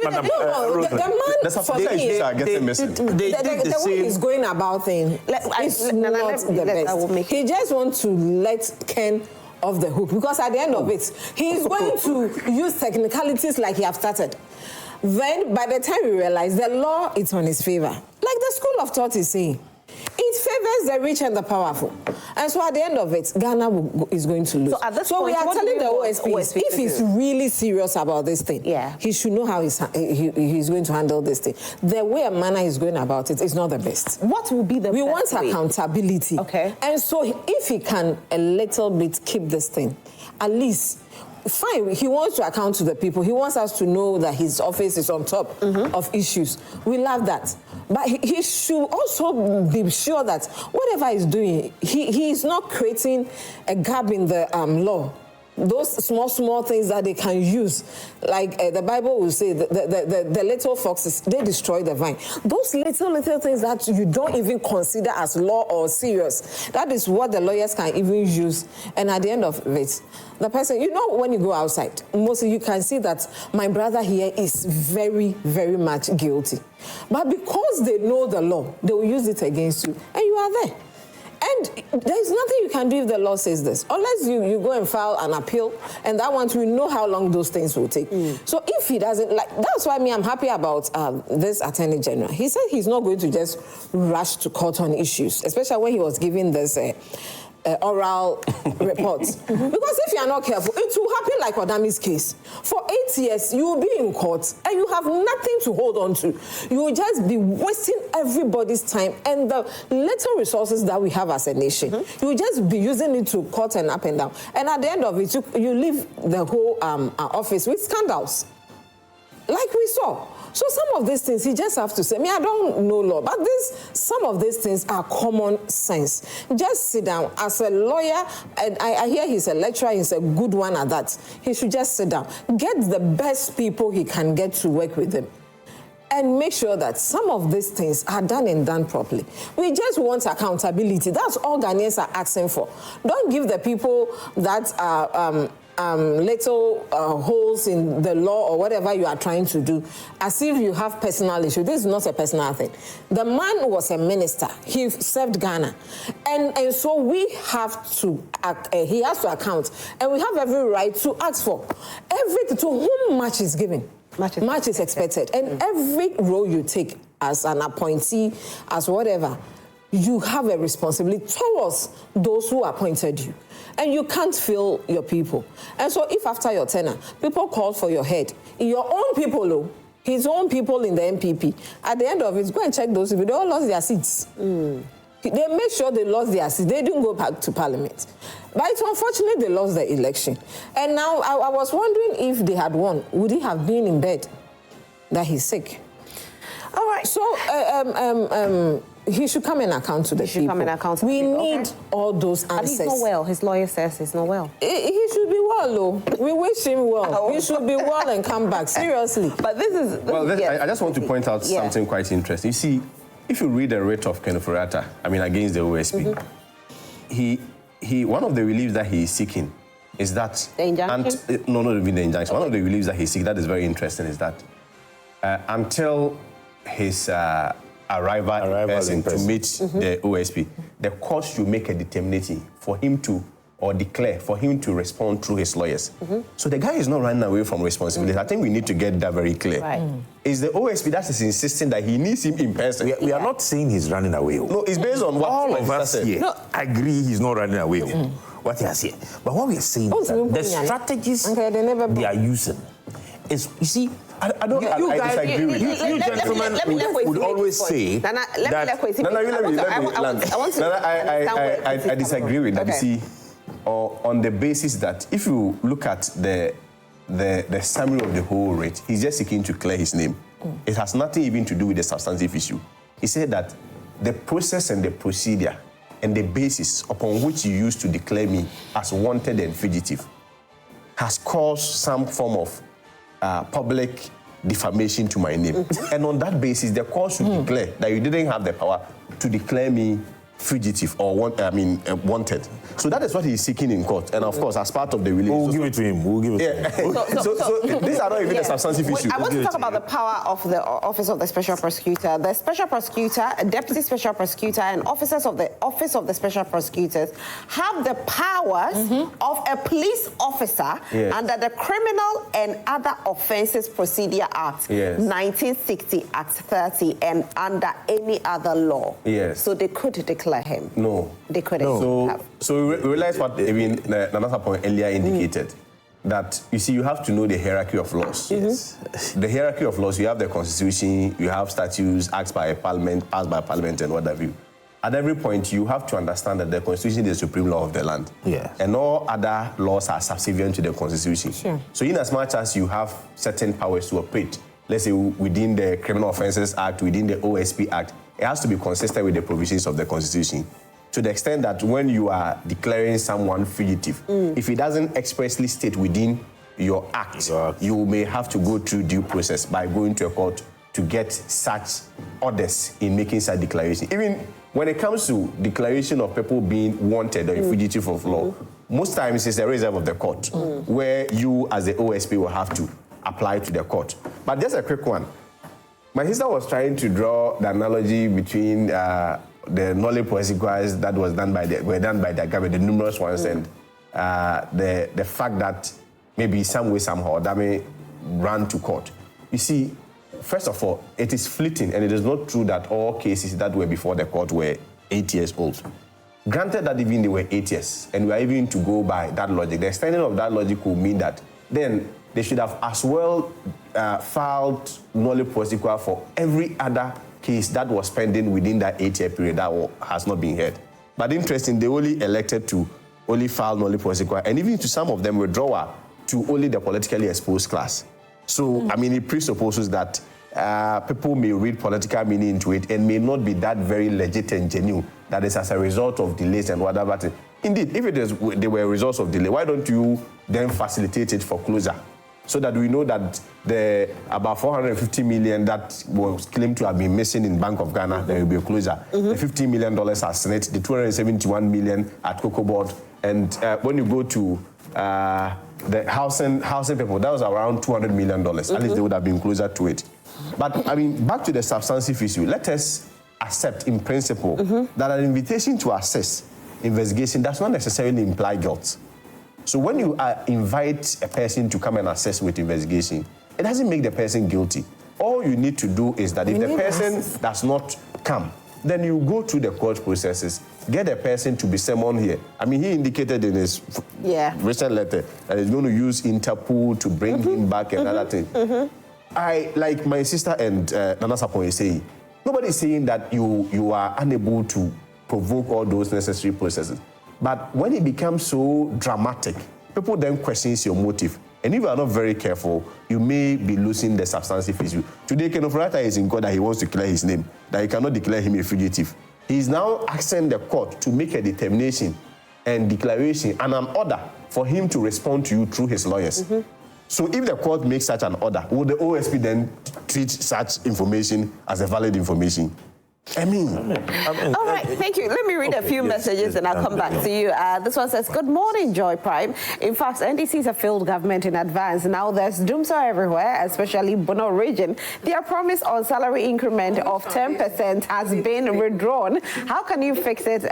the way he's going about things is not the best. He just wants to let Ken off the hook, because at the end of it, he's going to use technicalities like he have started. Then, by the time we realize the law is on his favor, like the school of thought is saying, it favors the rich and the powerful. And so at the end of it, Ghana is going to lose. So at this point, we are telling the OSP, if he's really serious about this thing, he should know how he's going to handle this thing. The way and manner he's going about it is not the best. What will be the We best want way? Accountability. Okay. And so if he can a little bit keep this thing, at least fine, he wants to account to the people. He wants us to know that his office is on top of issues. We love that. But he should also be sure that whatever he's doing, he is not creating a gap in the law. Those small things that they can use, like the Bible will say, the little foxes, they destroy the vine. Those little things that you don't even consider as law or serious, that is what the lawyers can even use. And at the end of it, the person, you know, when you go outside, mostly you can see that my brother here is very, very much guilty. But because they know the law, they will use it against you, and you are there. And there's nothing you can do if the law says this, unless you go and file an appeal, and that one, we know how long those things will take. So if he doesn't, like, that's why I'm happy about this Attorney General. He said he's not going to just rush to court on issues, especially when he was giving this oral report. Because if you are not careful, it will happen like Odami's case. For 8 years, you will be in court and you have nothing to hold on to. You will just be wasting everybody's time and the little resources that we have as a nation. You will just be using it to court and up and down. And at the end of it, you leave the whole office with scandals, like we saw. So some of these things, he just have to say, I don't know law, but some of these things are common sense. Just sit down. As a lawyer, and I hear he's a lecturer, he's a good one at that. He should just sit down. Get the best people he can get to work with him. And make sure that some of these things are done and done properly. We just want accountability. That's all Ghanaians are asking for. Don't give the people that are little holes in the law or whatever you are trying to do as if you have personal issue. This is not a personal thing. The man was a minister. He served Ghana. And so we have to, he has to account. And we have every right to ask for everything to whom much is given. Much is expected. And every role you take as an appointee, as whatever, you have a responsibility towards those who appointed you. And you can't fail your people. And so if after your tenure, people call for your head, your own people, his own people in the MPP, at the end of it, go and check those people. They all lost their seats. They made sure they lost their seats. They didn't go back to Parliament. But it's unfortunate they lost the election. And now I was wondering if they had won, would he have been in bed that he's sick? All right. So he should come and account to the people. We need all those answers. But he's not well. His lawyer says he's not well. He should be well, though. We wish him well. He should be well and come back. Seriously. But this is... I just want to point out something quite interesting. You see, if you read the writ of Ken Ofori-Atta, against the OSP, one of the reliefs that he is seeking is that... The injunction? No, not even the injunction. One of the reliefs that he's seeking, that is very interesting, is that until his arrival in person to meet the OSP, the court should make a determination for him to, or declare for him to respond through his lawyers. So the guy is not running away from responsibility. I think we need to get that very clear. It's the OSP that is insisting that he needs him in person. We are not saying he's running away. No, it's based on what all of us here agree he's not running away. What he has here. But what we are saying is that the strategies they are using is, you see, I disagree with you. You gentlemen would always say that... I disagree with that. You see, on the basis that if you look at the summary of the whole rate, he's just seeking to clear his name. It has nothing even to do with the substantive issue. He said that the process and the procedure and the basis upon which you used to declare me as wanted and fugitive has caused some form of public defamation to my name. And on that basis, the court should declare that you didn't have the power to declare me fugitive or wanted. So that is what he's seeking in court. And of course, as part of the release... We'll give it to him. We'll give it to him. So these are not even a substantive issue. I want to talk about the power of the Office of the Special Prosecutor. The Special Prosecutor, Deputy Special Prosecutor, and officers of the Office of the Special Prosecutors have the powers of a police officer under the Criminal and Other Offences Procedure Act, 1960, Act 30, and under any other law. So they could declare him. No. They couldn't. So we realize what even another point earlier indicated, that you see, you have to know the hierarchy of laws. The hierarchy of laws, you have the Constitution, you have statutes, acts by Parliament, passed by Parliament, and what have you. at every point, you have to understand that the Constitution is the supreme law of the land. Yes. And all other laws are subservient to the Constitution. Sure. So in as much as you have certain powers to operate, let's say within the Criminal Offences Act, within the OSP Act, it has to be consistent with the provisions of the Constitution. To the extent that when you are declaring someone fugitive, if it doesn't expressly state within your act, you may have to go through due process by going to a court to get such orders in making such declaration. Even when it comes to declaration of people being wanted or fugitive of law, most times it's a reserve of the court where you as the OSP will have to apply to the court. But just a quick one. My sister was trying to draw the analogy between the nolle prosequas that were done by the government, the numerous ones, and the fact that maybe some way, somehow, that may run to court. You see, first of all, it is fleeting, and it is not true that all cases that were before the court were 8 years old. Granted that even they were 8 years, and we are even to go by that logic, the extending of that logic would mean that then they should have as well filed nolle prosequa for every other case that was pending within that 8-year period that has not been heard. But interesting, they only elected to only file nolle prosequa, and even to some of them withdrawal to only the politically exposed class. So, I mean, it presupposes that people may read political meaning into it and may not be that very legit and genuine, that is as a result of delays and whatever. Indeed, if they were results of delay, why don't you then facilitate it for closure? So that we know that the about 450 million that was claimed to have been missing in Bank of Ghana, there will be a closure. The $15 million at Senate, the 271 million at Cocoa Board, and when you go to the housing people, that was around $200 million. At least they would have been closer to it. But I mean, back to the substantive issue, let us accept in principle that an invitation to assess investigation does not necessarily imply guilt. So when you invite a person to come and assess with investigation, it doesn't make the person guilty. All you need to do is that if the person does not come, then you go through the court processes, get a person to be summoned here. I mean, he indicated in his recent letter that he's going to use Interpol to bring him back and other things. I, like my sister and Nana Sapon is saying, nobody is saying that you are unable to provoke all those necessary processes. But when it becomes so dramatic, people then question your motive. And if you are not very careful, you may be losing the substantive issue. Today, Kenneth Ofori-Atta is in court that he wants to clear his name, that he cannot declare him a fugitive. He is now asking the court to make a determination and declaration and an order for him to respond to you through his lawyers. So if the court makes such an order, will the OSP then treat such information as a valid information? I mean, all right, thank you. Let me read a few messages and I'll come back to you. This one says, good morning, Joy Prime. In fact, NDC is a failed government in advance. Now there's doomsday everywhere, especially Bono region. Their promise on salary increment of 10% has been withdrawn. How can you fix it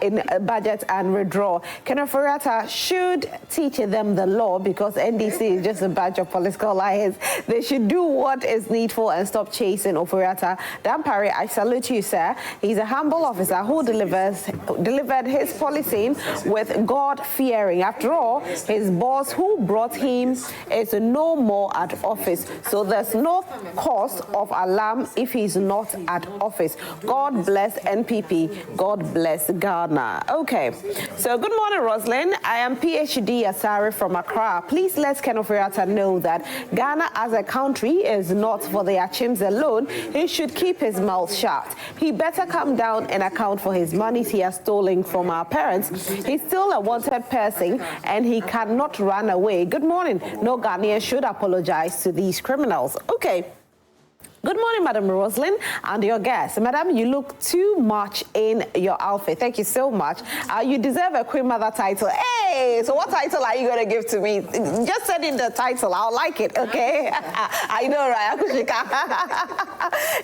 in a budget and withdraw? Kenneth Ofori-Atta should teach them the law because NDC is just a bunch of political liars. They should do what is needful and stop chasing Ofori-Atta. Dampare, I salute you, sir. He's a humble officer who delivered his policy with God-fearing. After all, his boss who brought him is no more at office. So there's no cause of alarm if he's not at office. God bless NPP. God bless Ghana. Okay. So good morning, Roslyn. I am PhD Asari from Accra. Please let Kenneth Ofori-Atta know that Ghana as a country is not for the Achims alone. He should keep his mouth shut. He better come down and account for his monies he has stolen from our parents. He's still a wanted person and he cannot run away. Good morning. No Ghanaian should apologize to these criminals. Okay. Good morning, Madam Roslyn, and your guest. Madam, you look too much in your outfit. Thank you so much. You deserve a Queen Mother title. Hey, so what title are you going to give to me? Just send in the title. I'll like it, okay? I know, right?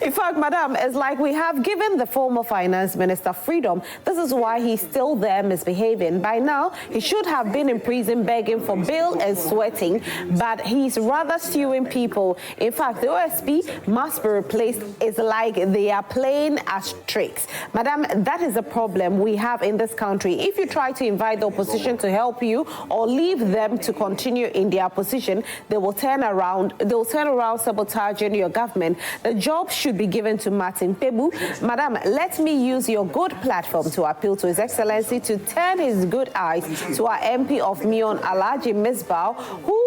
In fact, Madam, it's like we have given the former finance minister freedom. This is why he's still there misbehaving. By now, he should have been in prison begging for bail and sweating, but he's rather suing people. In fact, the OSP must must be replaced is like they are playing as tricks. Madam, that is a problem we have in this country. If you try to invite the opposition to help you or leave them to continue in their position, they will turn around sabotaging your government. The job should be given to Martin Pebu. Madam, let me use your good platform to appeal to His Excellency to turn his good eyes to our MP of Mion, Alhaji Misbah, who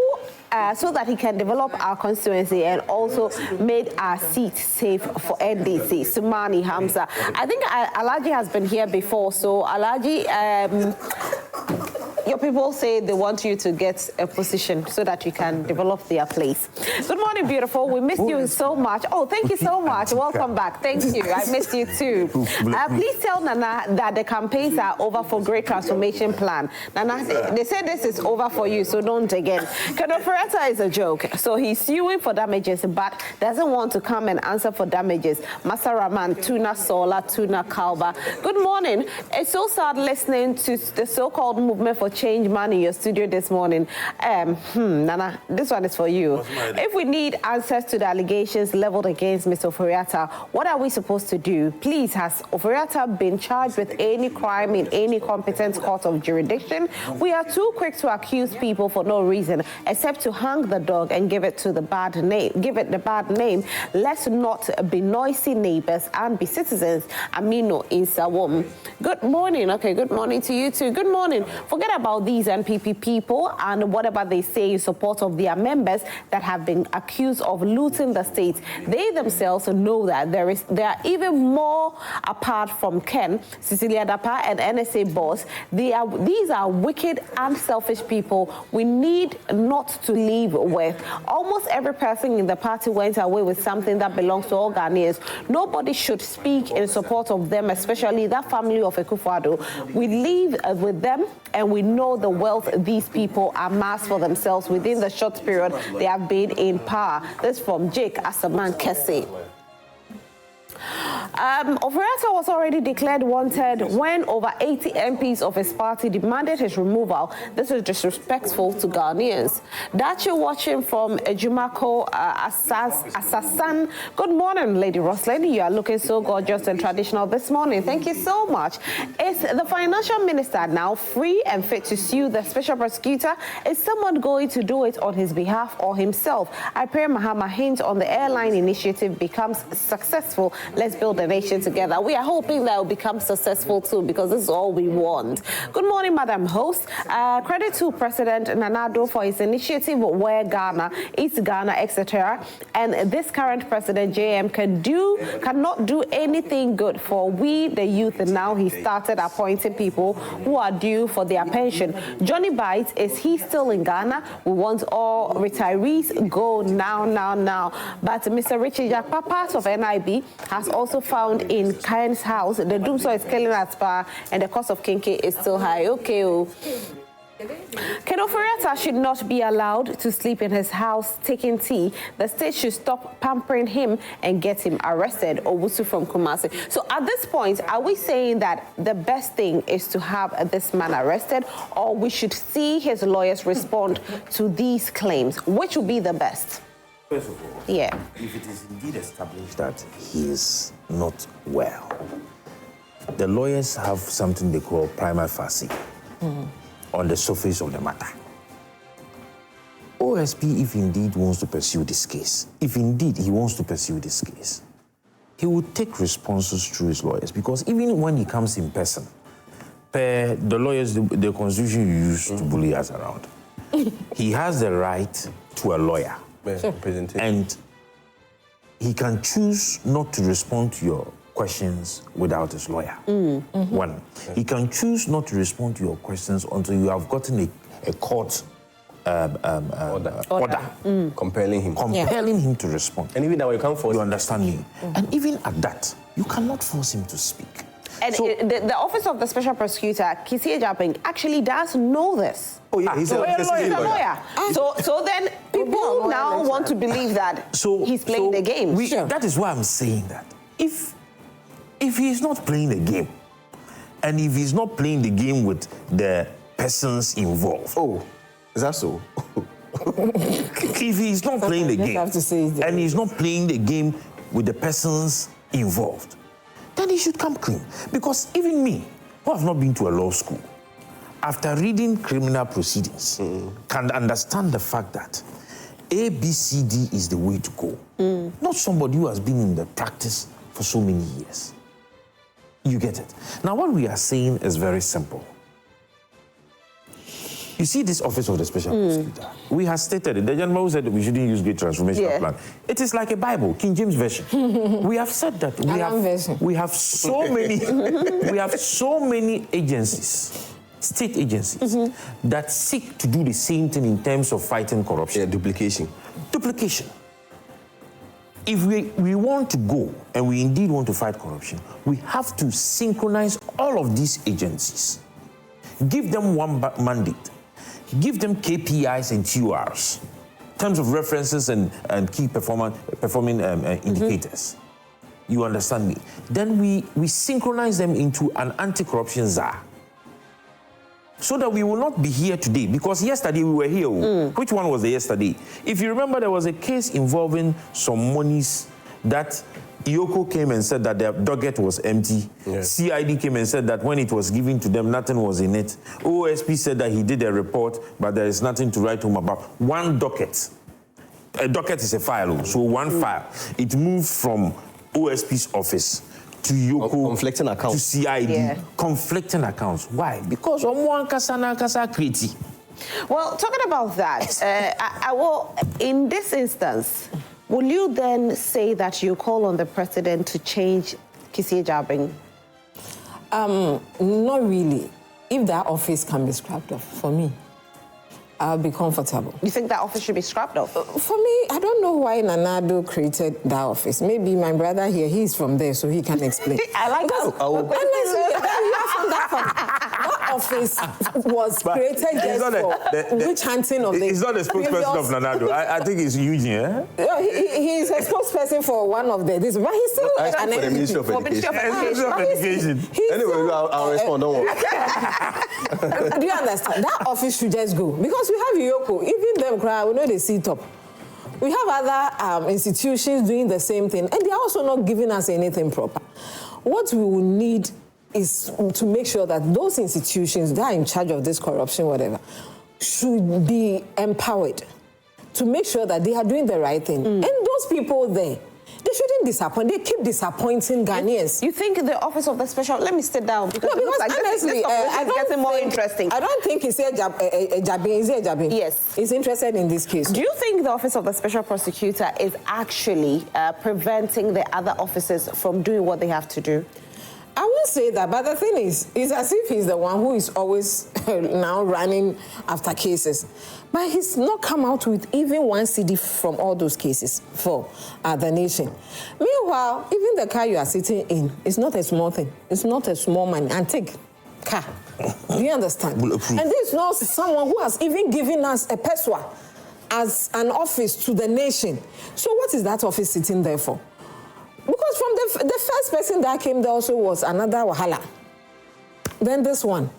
so that he can develop our constituency and also made our seat safe for NDC. Sumani Hamza. I think Alhaji has been here before, so Alhaji, your people say they want you to get a position so that you can develop their place. Good morning, beautiful. We missed you so much. Oh, thank you so much. Welcome back. Thank you. I missed you too. Please tell Nana that the campaigns are over for Great Transformation Plan. Nana, they say this is over for you, so don't again. Kenofureta is a joke. So he's suing for damages, but doesn't want to come and answer for damages. Masaraman, Tuna Sola, Tuna Kalba. Good morning. It's so sad listening to the so-called movement for change man in your studio this morning. Nana, this one is for you. If we need answers to the allegations leveled against Mr. Oforiatta, what are we supposed to do? Please, has Oforiatta been charged with any crime in any competent court of jurisdiction? We are too quick to accuse people for no reason, except to hang the dog and give it the bad name. Let's not be noisy neighbors and be citizens. Amino in Sawom. Good morning. Okay, good morning to you too. Good morning. Forget about these NPP people and whatever they say in support of their members that have been accused of looting the state. They themselves know that there are even more apart from Ken, Cecilia Dampare, and NSA boss. These are wicked and selfish people we need not to live with. Almost every person in the party went away with something that belongs to all Ghanaians. Nobody should speak in support of them, especially that family of Akufo-Addo. We live with them and we know the wealth these people amass for themselves within the short period they have been in power. This from Jake Asaman Kese. Oforiatta was already declared wanted when over 80 MPs of his party demanded his removal. This is disrespectful to Ghanaians. That you're watching from Ejumako Asasan. Good morning, Lady Roslyn. You are looking so gorgeous and traditional this morning. Thank you so much. Is the financial minister now free and fit to sue the special prosecutor? Is someone going to do it on his behalf or himself? I pray Mahama hint on the airline initiative becomes successful. Let's build a nation together. We are hoping that it will become successful too, because this is all we want. Good morning, Madam Host. Credit to President Nana Addo for his initiative where Ghana, East Ghana, etc. And this current President JM cannot do anything good for we, the youth, and now he started appointing people who are due for their pension. Johnny Bites, is he still in Ghana? We want all retirees go now. But Mr. Richard Jakpa, part of NIB, has also found in Kain's house the doomsday is killing at Spa and the cost of kinky is still high. Okay. Ken Oforiatta should not be allowed to sleep in his house taking tea. The state should stop pampering him and get him arrested. Owusu from Kumasi. So at this point, are we saying that the best thing is to have this man arrested, or we should see his lawyers respond to these claims? Which would be the best? First of all, if it is indeed established that he is not well, the lawyers have something they call prima facie on the surface of the matter. OSP, if indeed wants to pursue this case, he will take responses through his lawyers, because even when he comes in person, the lawyers, the constitution you use to bully us around, he has the right to a lawyer. And he can choose not to respond to your questions without his lawyer. One, he can choose not to respond to your questions until you have gotten a court order. Compelling him to respond. And even that way you can't force. You understand me? And even at that, you cannot force him to speak. And so, the Office of the Special Prosecutor, Kisi Ejaping, actually does know this. Oh, yeah, he's a lawyer. So then people now want to believe that he's playing the game. That is why I'm saying that. If he's not playing the game, and if he's not playing the game with the persons involved. Oh, is that so? If he's not playing the game, and he's not playing the game with the persons involved, then he should come clean. Because even me, who have not been to a law school, after reading criminal proceedings, can understand the fact that A, B, C, D is the way to go. Not somebody who has been in the practice for so many years. You get it? Now, what we are saying is very simple. You see this office of the special prosecutor, we have stated it. The gentleman who said that we shouldn't use great transformational plan. It is like a Bible, King James Version. We have said that we have so many agencies, state agencies, that seek to do the same thing in terms of fighting corruption. Yeah, duplication. Duplication. If we want to go, and we indeed want to fight corruption, we have to synchronize all of these agencies. Give them one mandate. Give them KPIs and TURs, terms of references and key performing indicators. You understand me? Then we synchronize them into an anti-corruption czar, so that we will not be here today. Because yesterday we were here. Which one was the yesterday? If you remember, there was a case involving some monies that Iyoko came and said that their docket was empty. Yes. CID came and said that when it was given to them, nothing was in it. OSP said that he did a report, but there is nothing to write home about. One docket. A docket is a file, so one file. It moved from OSP's office to Iyoko, conflicting accounts, to CID. Yeah. Conflicting accounts. Why? Because one kasa creative. Well, talking about that, I will, in this instance, will you then say that you call on the president to change Kisi Jabin? Not really. If that office can be scrapped off, for me, I'll be comfortable. You think that office should be scrapped off? For me, I don't know why Nanado created that office. Maybe my brother here, he's from there, so he can explain. I like that. That office was created just for witch hunting of the... He's not the spokesperson of Nanado. I think it's Eugene, eh? He's a spokesperson for one of the... but he's still an for the Ministry of Education. Anyway, I'll respond, don't worry. Do you understand? That office should just go. Because we have Iyoko, even them cry, we know they sit up. We have other institutions doing the same thing, and they're also not giving us anything proper. What we will need is to make sure that those institutions that are in charge of this corruption, whatever, should be empowered to make sure that they are doing the right thing. And those people there, they shouldn't disappoint. They keep disappointing Ghanaians. You think the office of the special... Let me sit down. Because honestly, this getting more interesting. I don't think he's a Jabin. Yes. He's interested in this case. Do you think the office of the special prosecutor is actually preventing the other officers from doing what they have to do? I won't say that, but the thing is, it's as if he's the one who is always now running after cases. But he's not come out with even one CD from all those cases for the nation. Meanwhile, even the car you are sitting in is not a small thing. It's not a small money. Antique car. Do you understand? And this is not someone who has even given us a PESWA as an office to the nation. So what is that office sitting there for? Because from the first person that came there also was another Wahala. Then this one.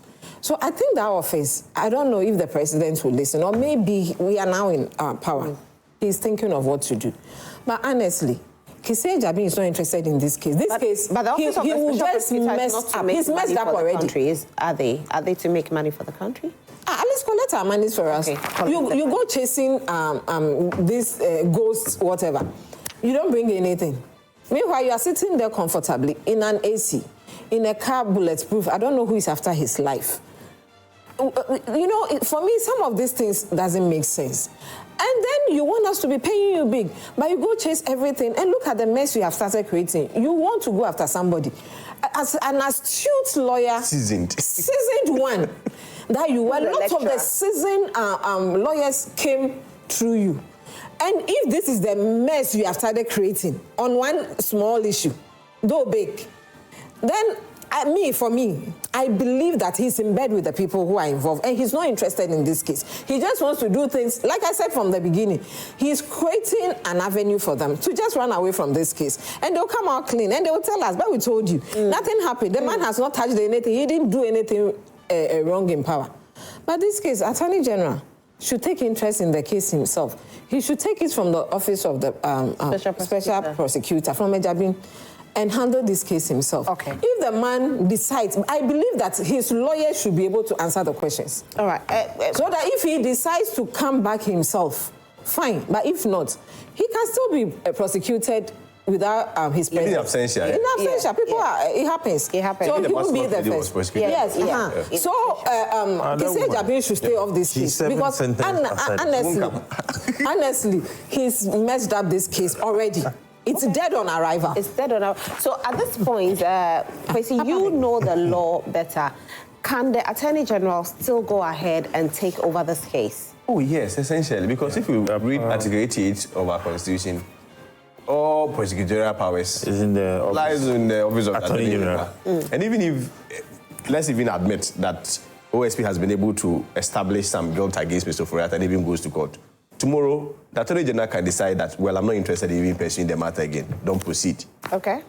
So I think that office, I don't know if the president will listen, or maybe we are now in power. He's thinking of what to do. But honestly, Kisi Jabin is not interested in this case. But the office of the will just mess up. He's messed up already. Are they to make money for the country? Let's collect our money for us. Okay, you go chasing this ghosts, whatever. You don't bring anything. Meanwhile, you are sitting there comfortably in an AC, in a car bulletproof. I don't know who is after his life. You know, for me, some of these things doesn't make sense. And then you want us to be paying you big, but you go chase everything and look at the mess you have started creating. You want to go after somebody. As an astute lawyer, seasoned one, that you were, lots of the seasoned lawyers came through you. And if this is the mess you have started creating on one small issue, though big, then for me, I believe that he's in bed with the people who are involved, and he's not interested in this case. He just wants to do things, like I said from the beginning, he's creating an avenue for them to just run away from this case. And they'll come out clean, and they'll tell us, but we told you, nothing happened. The man has not touched anything. He didn't do anything wrong in power. But this case, Attorney General, should take interest in the case himself. He should take it from the office of the special prosecutor from Ejabin and handle this case himself. Okay. If the man decides, I believe that his lawyer should be able to answer the questions. All right. So that if he decides to come back himself, fine. But if not, he can still be prosecuted without his presence. In absentia. In absentia, people are. It happens. It happens. So Even he will be the first. Yes. So Kise Jabin should stay off this case because honestly, he's messed up this case already. It's dead on arrival. It's dead on arrival. So at this point, Tracy, you know the law better. Can the Attorney General still go ahead and take over this case? Oh, yes, essentially. Because if you read Article 88 of our Constitution, all prosecutorial powers lies in the office of Attorney General. And even if, let's even admit that OSP has been able to establish some guilt against Mr. Ofori-Atta and even goes to court. Tomorrow, the Attorney General can decide that, well, I'm not interested in even pursuing the matter again. Don't proceed. Okay.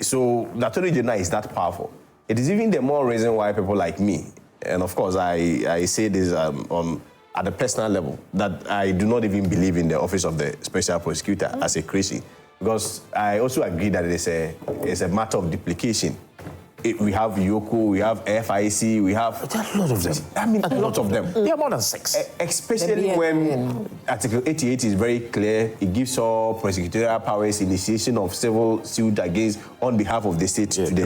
So the Attorney General is that powerful. It is even the more reason why people like me, and of course I say this at a personal level, that I do not even believe in the office of the special prosecutor as a crazy. Because I also agree that it's a matter of duplication. We have Yoko, we have FIC, we have... There are a lot of them. I mean, a lot of them. There are more than 6. Especially when Article 88 is very clear. It gives all prosecutorial powers initiation of civil suit against on behalf of the state to the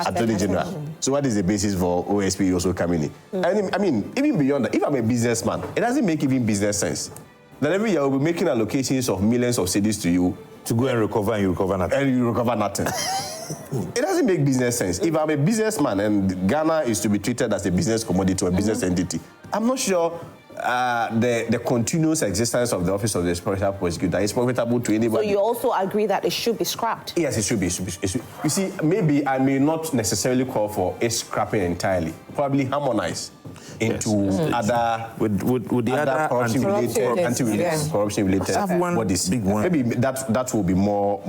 Attorney General. So what is the basis for OSP also coming in? And I mean, even beyond that, if I'm a businessman, it doesn't make even business sense. That every year we'll be making allocations of millions of cedis to you. To go and recover, and you recover nothing. And you recover nothing. It doesn't make business sense. If I'm a businessman and Ghana is to be treated as a business commodity or a business entity, I'm not sure the continuous existence of the office of the special prosecutor is profitable to anybody. So you also agree that it should be scrapped? Yes, it should be. You see, maybe I may not necessarily call for a scrapping entirely. Probably harmonize into other with the other corruption-related bodies. Big one. Maybe that will be more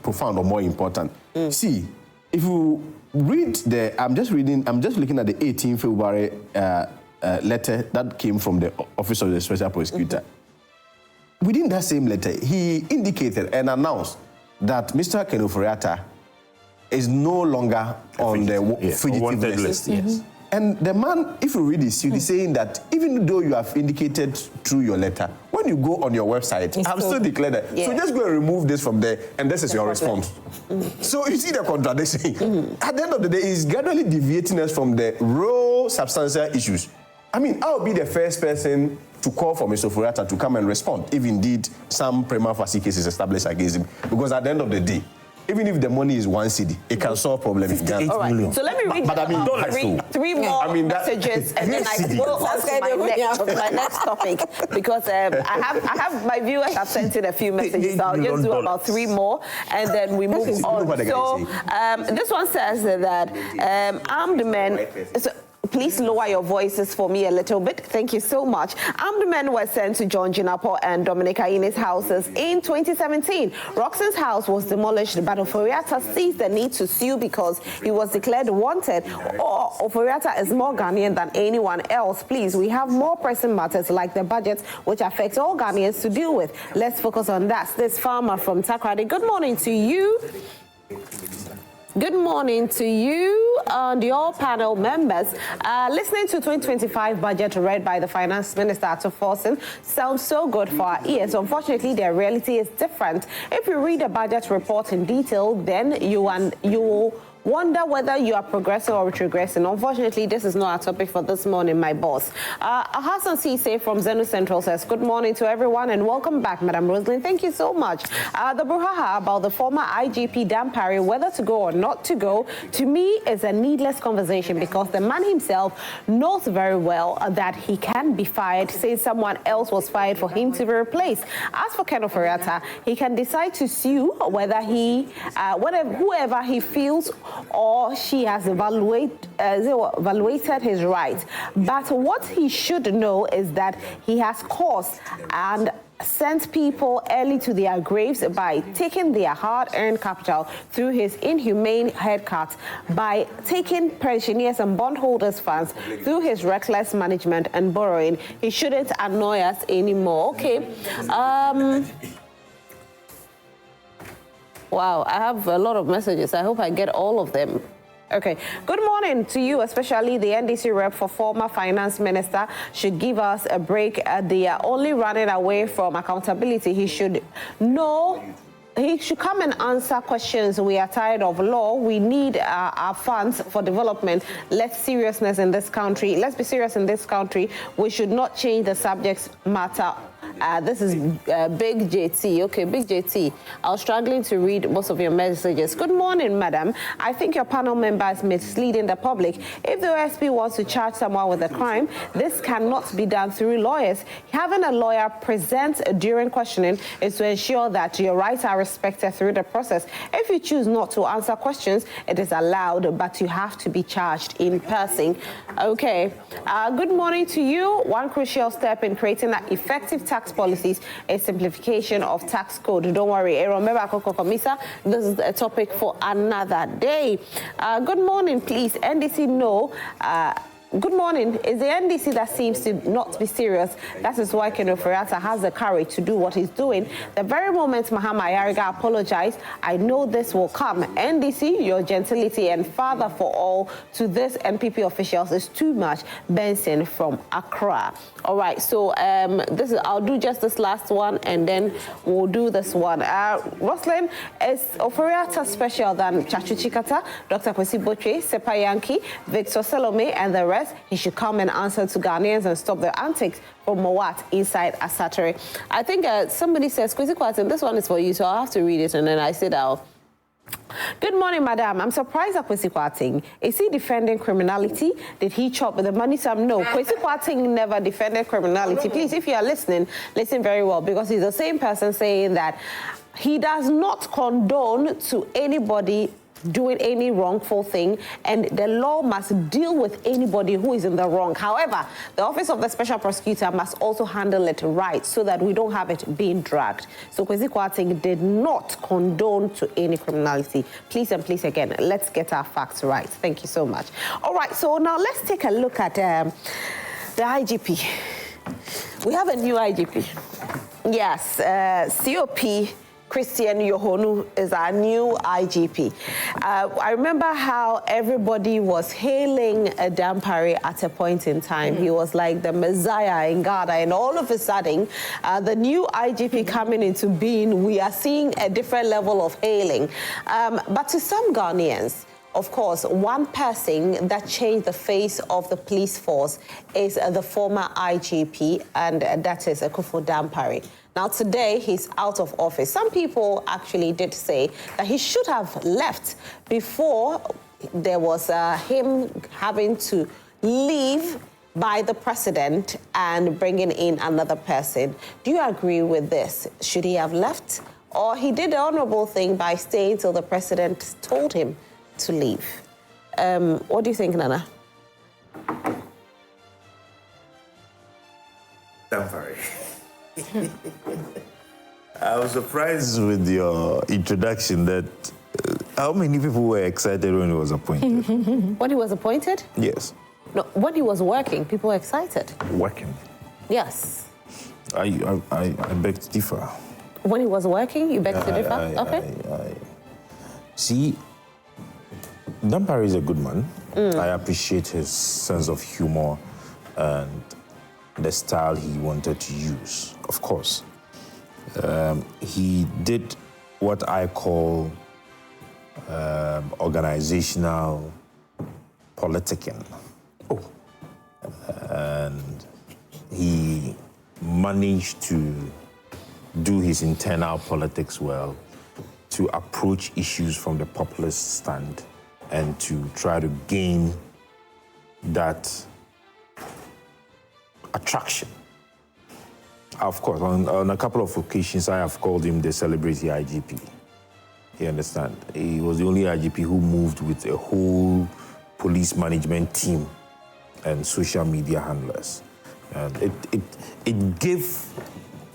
profound or more important. See, if you read I'm just looking at the 18 February letter that came from the office of the special prosecutor. Within that same letter, he indicated and announced that Mr. Ken Ofori-Atta is no longer on the fugitive list. Yes. And the man, if you read his suit, is saying that even though you have indicated through your letter, when you go on your website, I'm still declared that. So just go and remove this from there, and this is your response. So you see the contradiction. At the end of the day, he's gradually deviating us from the real substantial issues. I mean, I'll be the first person to call for Mr. Ofori-Atta to come and respond, if indeed some prima facie case is established against him. Because at the end of the day, even if the money is 1 cedi, it can solve problems in Ghana. All right. So let me read three more messages, and then I go on to my next topic, because I have my viewers have sent in a few messages. So I'll just do about 3 more, and then we move on. So this one says that armed men. Please lower your voices for me a little bit. Thank you so much. Armed men were sent to John Jinapo and Dominic Aine's houses in 2017. Roxanne's house was demolished, but Ofori-Atta sees the need to sue because he was declared wanted. Or Ofori-Atta is more Ghanaian than anyone else. Please, we have more pressing matters like the budget, which affects all Ghanaians to deal with. Let's focus on that. This farmer from Takrady. Good morning to you. Good morning to you and your panel members. Listening to 2025 budget read by the Finance Minister Ato Forson sounds so good for our ears. Unfortunately, the reality is different. If you read the budget report in detail, then you will wonder whether you are progressing or retrogressing. Unfortunately, this is not a topic for this morning, my boss. Hassan Cisse from Zenu Central says, good morning to everyone and welcome back, Madam Roslyn. Thank you so much. The brouhaha about the former IGP Dampare, whether to go or not to go, to me is a needless conversation because the man himself knows very well that he can be fired, says someone else was fired for him to be replaced. As for Ken Ofori-Atta, he can decide to sue whether whoever he feels or she has evaluated his rights. But what he should know is that he has cause and sent people early to their graves by taking their hard-earned capital through his inhumane haircut, by taking pensioners and bondholders' funds through his reckless management and borrowing. He shouldn't annoy us anymore. Okay. Wow, I have a lot of messages. I hope I get all of them. Okay. Good morning to you, especially the NDC rep for former finance minister should give us a break. They are only running away from accountability. He should know. He should come and answer questions. We are tired of law. We need our funds for development. Let's be serious in this country. We should not change the subject matter. This is Big JT. Okay, Big JT. I was struggling to read most of your messages. Good morning, madam. I think your panel member is misleading the public. If the OSP wants to charge someone with a crime, this cannot be done through lawyers. Having a lawyer present during questioning is to ensure that your rights are respected through the process. If you choose not to answer questions, it is allowed, but you have to be charged in person. Okay. Good morning to you. One crucial step in creating an effective tax policies is simplification of tax code. Don't worry. Remember, Komisa, this is a topic for another day. Good morning, please. NDC, no. Good morning. Is the NDC that seems to not be serious? That is why Keno Ferrata has the courage to do what he's doing. The very moment Mahama Ayariga apologized, I know this will come. NDC, your gentility and father for all to this NPP officials is too much. Benson from Accra. All right, so I'll do just this last one and then we'll do this one. Roslyn, is Oferiata special than Chachu Chikata, Dr. Kwesi Botwe, Sepa Yankee, Victor Salome, and the rest? He should come and answer to Ghanaians and stop their antics from Mowat inside Asatore. I think somebody says, Kwesi Kwatin, this one is for you, so I'll have to read it and then I sit down. Good morning, madam. I'm surprised at Kwesi Kwating. Is he defending criminality? Did he chop with the money? Some no. Kwesi Kwating never defended criminality. Please, if you are listening, listen very well, because he's the same person saying that he does not condone to anybody doing any wrongful thing, and the law must deal with anybody who is in the wrong. However, the Office of the Special Prosecutor must also handle it right so that we don't have it being dragged. So Kwesi Kwating did not condone to any criminality. Please and please again, let's get our facts right. Thank you so much. All right, so now let's take a look at the IGP. We have a new IGP. Yes, COP Christian Yohonu is our new IGP. I remember how everybody was hailing Dampare at a point in time. He was like the Messiah in Ghana, and all of a sudden, the new IGP coming into being, we are seeing a different level of hailing. But to some Ghanaians, of course, one person that changed the face of the police force is the former IGP, and that is Akufo Dampare. Now, today, he's out of office. Some people actually did say that he should have left before there was him having to leave by the president and bringing in another person. Do you agree with this? Should he have left? Or he did the honorable thing by staying till the president told him to leave? What do you think, Nana? Dampare. I was surprised with your introduction that how many people were excited when he was appointed? When he was appointed? Yes. No, when he was working, people were excited. Working? Yes. I beg to differ. When he was working, you beg to differ? Okay. See, Dampare is a good man. I appreciate his sense of humor and the style he wanted to use, of course. He did what I call organizational politicking. And he managed to do his internal politics well, to approach issues from the populist stand and to try to gain that attraction. Of course, on a couple of occasions, I have called him the celebrity IGP. You understand? He was the only IGP who moved with a whole police management team and social media handlers. And it gave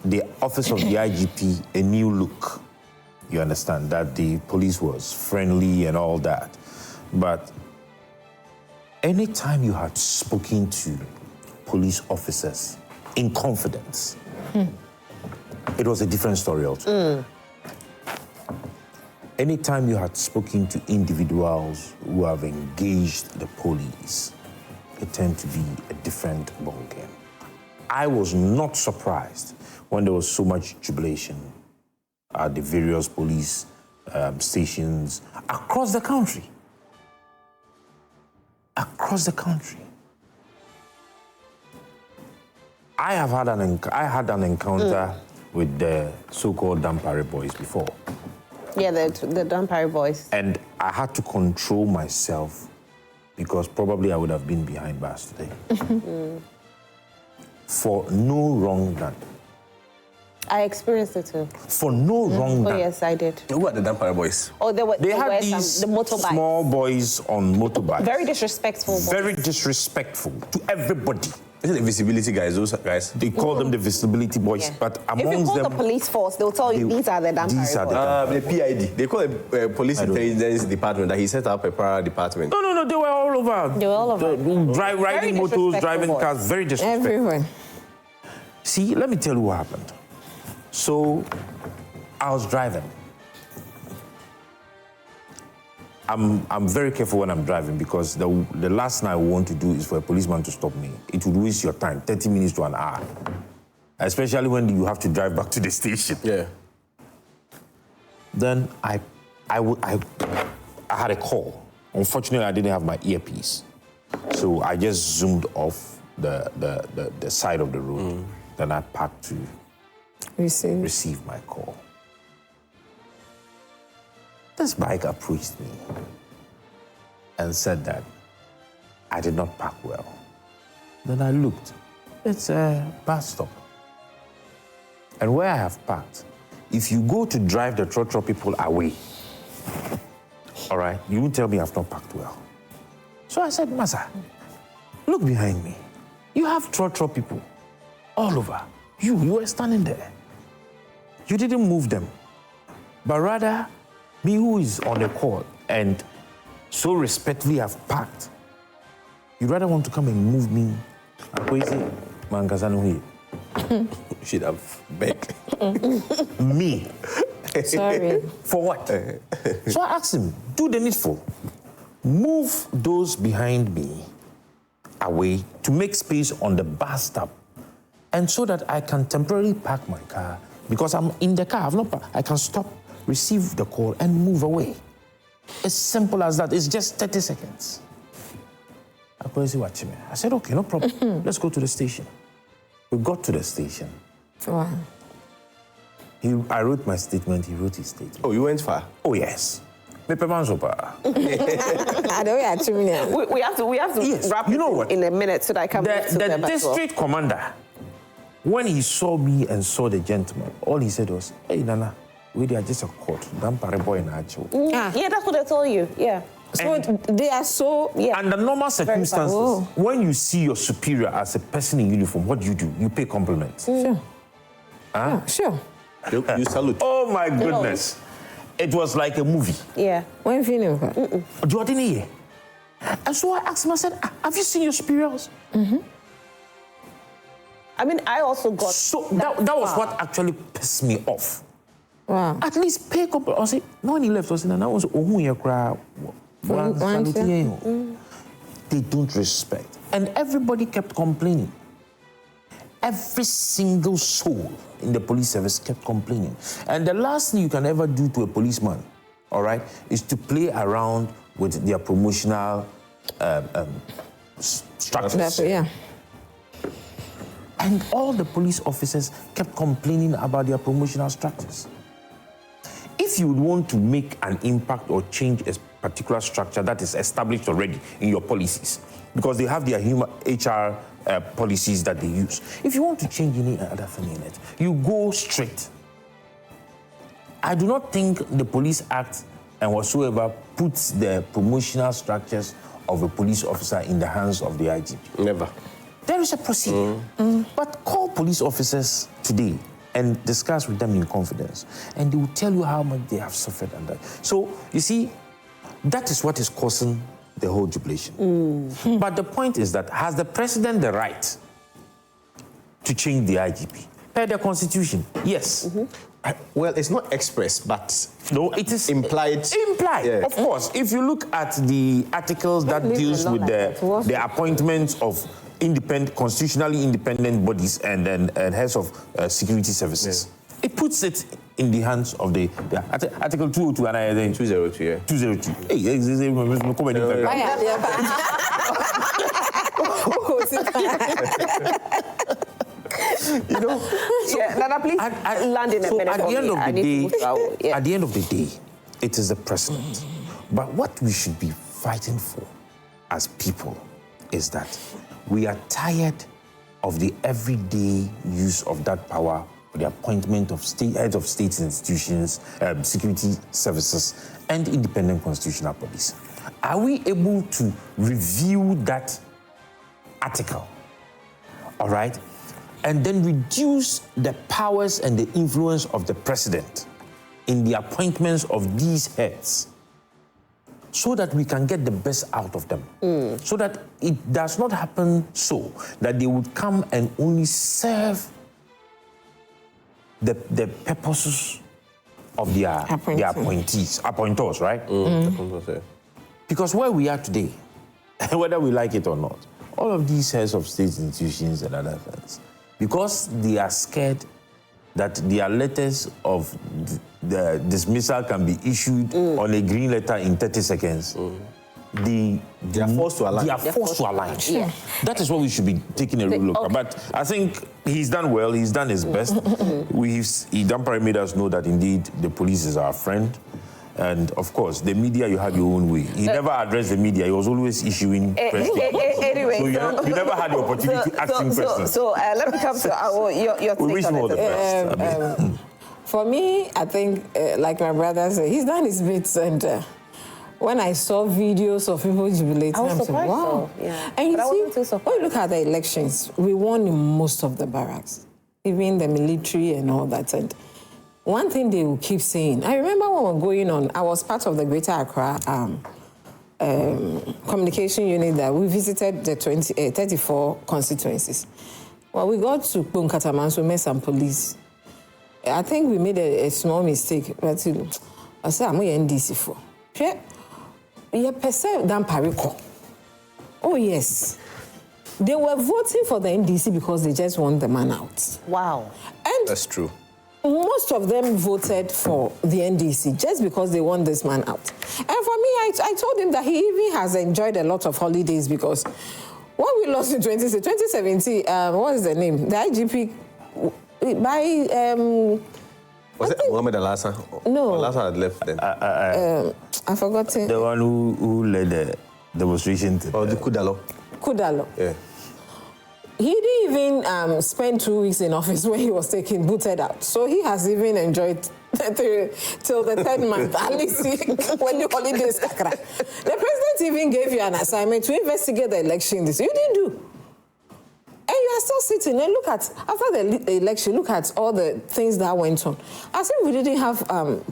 the office of the IGP a new look. You understand that the police was friendly and all that. But anytime you had spoken to police officers in confidence, it was a different story altogether. Anytime you had spoken to individuals who have engaged the police, it tended to be a different ballgame. I was not surprised when there was so much jubilation at the various police stations across the country. Across the country. I had an encounter with the so-called Dampare boys before. Yeah, the Dampare boys. And I had to control myself because probably I would have been behind bars today. For no wrong done. I experienced it too. For no wrong done. Oh, yes, I did. Who are the Dampare boys? Oh, They had were these the motorbikes. small boys on motorbikes. Very disrespectful boys. Very disrespectful to everybody. Is it the visibility guys, those guys? They call them the visibility boys, Yeah. but If you amongst call them, the police force, they'll tell you these are the Dampare these are the boys. The PID. They call it Police Intelligence Department, that he set up a para department. No, they were all over. They were all over. Riding motors, disrespectful driving boys. cars, very disrespectful. Everywhere. See, let me tell you what happened. So, I was driving. I'm very careful when I'm driving because the last thing I want to do is for a policeman to stop me. It would waste your time, 30 minutes to an hour. Especially when you have to drive back to the station. Yeah. Then I had a call. Unfortunately, I didn't have my earpiece. So I just zoomed off the side of the road. Then I parked to receive my call. This bike approached me and said that I did not park well. Then I looked. It's a bus stop. And where I have parked, if you go to drive the trotro people away, all right, you won't tell me I've not parked well. So I said, Masa, look behind me. You have trotro people all over. You were standing there. You didn't move them, but rather me who is on the call and so respectfully have parked. You rather want to come and move me. You should have begged. Me. Sorry. For what? So I asked him, do the needful. Move those behind me away to make space on the bus stop and so that I can temporarily park my car because I'm in the car. I can stop, receive the call, and move away. It's simple as that. It's just 30 seconds. I said, okay, no problem. Let's go to the station. We got to the station. Wow. I wrote my statement, he wrote his statement. Oh, you went far? Oh, yes. We have to Yes. wrap You it know what? in a minute so that I can move to The them as well. district commander, when he saw me and saw the gentleman, all he said was, hey, Nana, we are just a court. Dampare boy in Acho. Yeah, that's what I told you. Yeah. So they are so... Yeah. Under normal circumstances, Oh. when you see your superior as a person in uniform, what do? You pay compliments. Sure. Huh? Yeah, sure. You salute. Oh, my goodness. It was like a movie. Yeah. When feeling... Do you didn't hear? And so I asked him, I said, have you seen your superiors? I mean, I also got... So that was far. what actually pissed me off. Wow. At least pay compliments. I said, no, when he left, I said, I was They don't respect. And everybody kept complaining. Every single soul in the police service kept complaining. And the last thing you can ever do to a policeman, all right, is to play around with their promotional structures. Yeah. And all the police officers kept complaining about their promotional structures. If you would want to make an impact or change a particular structure that is established already in your policies, because they have their human HR policies that they use. If you want to change any other thing in it, you go straight. I do not think the Police Act and whatsoever puts the promotional structures of a police officer in the hands of the IGP. Never. There is a procedure. But call police officers today and discuss with them in confidence. And they will tell you how much they have suffered under. So, you see, that is what is causing the whole jubilation. But the point is that, has the president the right to change the IGP? Per the constitution, yes. Well, it's not expressed, but no, it is implied. Implied, Yeah. of course. If you look at the articles that deals with the appointments of constitutionally independent bodies and heads of security services, it puts it in the hands of the Article 202 and I think 202, yeah. 202. You know, so, Nana, please land in a minute. At the end of the day, it is the president. But what we should be fighting for as people is that we are tired of the everyday use of that power for the appointment of heads of state institutions, security services, and independent constitutional bodies. Are we able to review that article? All right? And then reduce the powers and the influence of the president in the appointments of these heads so that we can get the best out of them. So that it does not happen so that they would come and only serve the purposes of their appointers, right? Because where we are today, whether we like it or not, all of these heads of state institutions and other things, because they are scared that their letters of the dismissal can be issued on a green letter in 30 seconds, they are forced to align. Yeah. That is what we should be taking a look at. But I think he's done well. He's done his best. Dampare made us know that indeed the police is our friend. And of course, the media, you have your own way. He never addressed the media. He was always issuing press statements. Anyway, so you never had the opportunity to ask him questions. So let me come to your take we wish him all the best. For me, I think, like my brother said, he's done his bits. And when I saw videos of people jubilating, I was I'm surprised. wow. Yeah. And you But I see, wasn't too surprised. when you look at the elections, we won in most of the barracks, even the military and all that. And one thing they will keep saying, I remember when we were going on, I was part of the Greater Accra communication unit that we visited the 34 constituencies. Well, we got to Bunkataman, so we met some police. I think we made a small mistake, but I said, I'm going to NDC for. Yeah, percent Dampare. Oh, yes. They were voting for the NDC because they just want the man out. Wow. And that's true. Most of them voted for the NDC just because they want this man out. And for me, I told him that he even has enjoyed a lot of holidays because when we lost in 2017, what is the name? The IGP by... was it Mohamed Alhassan? No. Alhassan had left then. I forgot it. The one who led the demonstration. Oh, the Kudalo. Kudalo. Yeah. He didn't even spend 2 weeks in office when he was booted out. So he has even enjoyed till the 3rd month, at least when the holidays are. The president even gave you an assignment to investigate the election. This you didn't do. And you are still sitting and look at, after the election, look at all the things that went on. As if we didn't have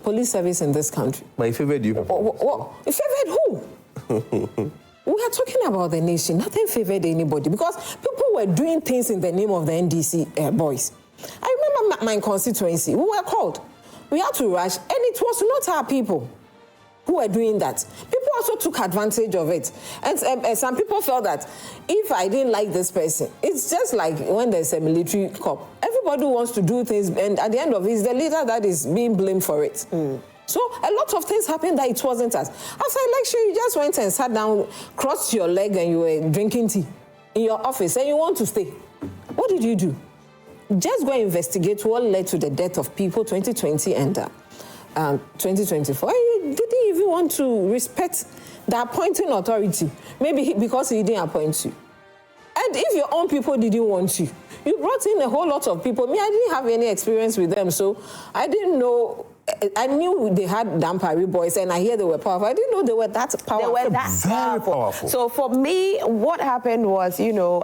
police service in this country. But he favored you. What? He favored who? We are talking about the nation. Nothing favored anybody because people were doing things in the name of the NDC boys. I remember my constituency. We were called. We had to rush, and it was not our people who were doing that. People also took advantage of it. And some people felt that if I didn't like this person, it's just like when there's a military cop. Everybody wants to do things, and at the end of it, it's the leader that is being blamed for it. So a lot of things happened that it wasn't us. After election, you just went and sat down, crossed your leg, and you were drinking tea in your office, and you want to stay. What did you do? Just go and investigate what led to the death of people 2020 and 2024. And you didn't even want to respect the appointing authority, maybe because he didn't appoint you. And if your own people didn't want you, you brought in a whole lot of people. Me, I didn't have any experience with them, so I didn't know. I knew they had Dampare boys, and I hear they were powerful. I didn't know they were that powerful. They were that Very powerful. So for me, what happened was,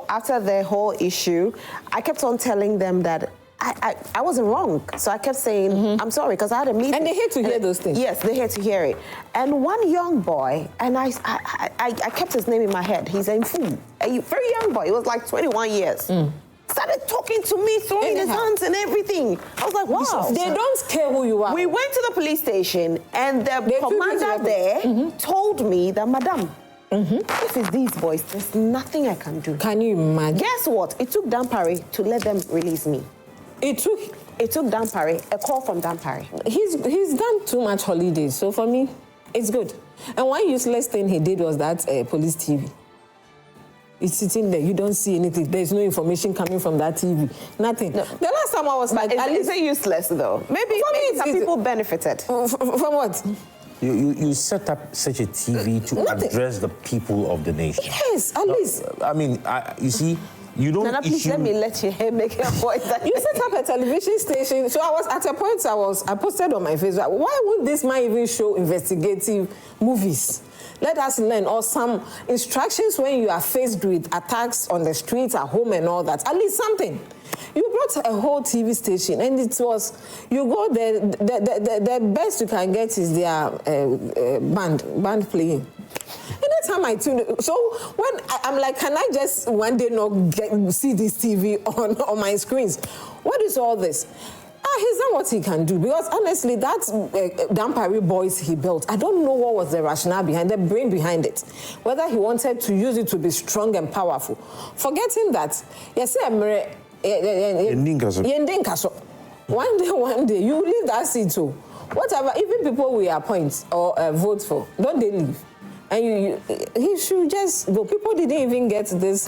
after the whole issue, I kept on telling them that I wasn't wrong. So I kept saying, I'm sorry, because I had a meeting. And they hate to hear those things. Yes, they hate to hear it. And one young boy, and I kept his name in my head. He's a fool. A very young boy. He was like 21 years. Started talking to me, throwing his hands and everything. I was like, wow. They don't care who you are. We went to the police station, and the commander there told me that, Madam, if it's these boys, there's nothing I can do. Can you imagine? Guess what? It took Dampare to let them release me. It took Dampare, a call from Dampare. He's done too much holidays, so for me, it's good. And one useless thing he did was that police TV. It's sitting there, you don't see anything. There's no information coming from that TV. Nothing. No. The last time I was like, is it useless though? Maybe some people benefited. From what? You set up such a TV to address the people of the nation. Yes, at least. I mean, you see, you don't Nana, please let me let you make your point. You set up a television station. So I was at a point I posted on my Facebook, why would this man even show investigative movies? Let us learn, or some instructions when you are faced with attacks on the streets, at home and all that. At least something. You brought a whole TV station, and it was, you go there, the best you can get is their band playing. And that's how I tune it. So when I'm like, can I just one day not see this TV on my screens? What is all this? He's done what he can do, because honestly, that Dampare boys he built, I don't know what was the rationale behind, the brain behind it. Whether he wanted to use it to be strong and powerful. Forgetting that, one day, you leave that seat too. Whatever, even people we appoint or vote for, don't they leave? And he should just go. People didn't even get this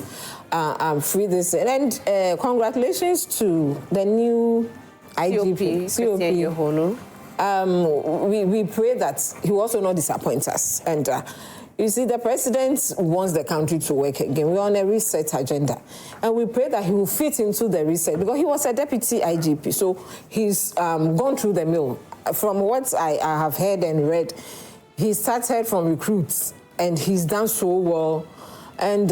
free this. And congratulations to the new IGP, we pray that he will also not disappoint us. And you see, the president wants the country to work again. We're on a reset agenda. And we pray that he will fit into the reset, because he was a deputy IGP. So he's gone through the mill. From what I have heard and read, he started from recruits, and he's done so well. And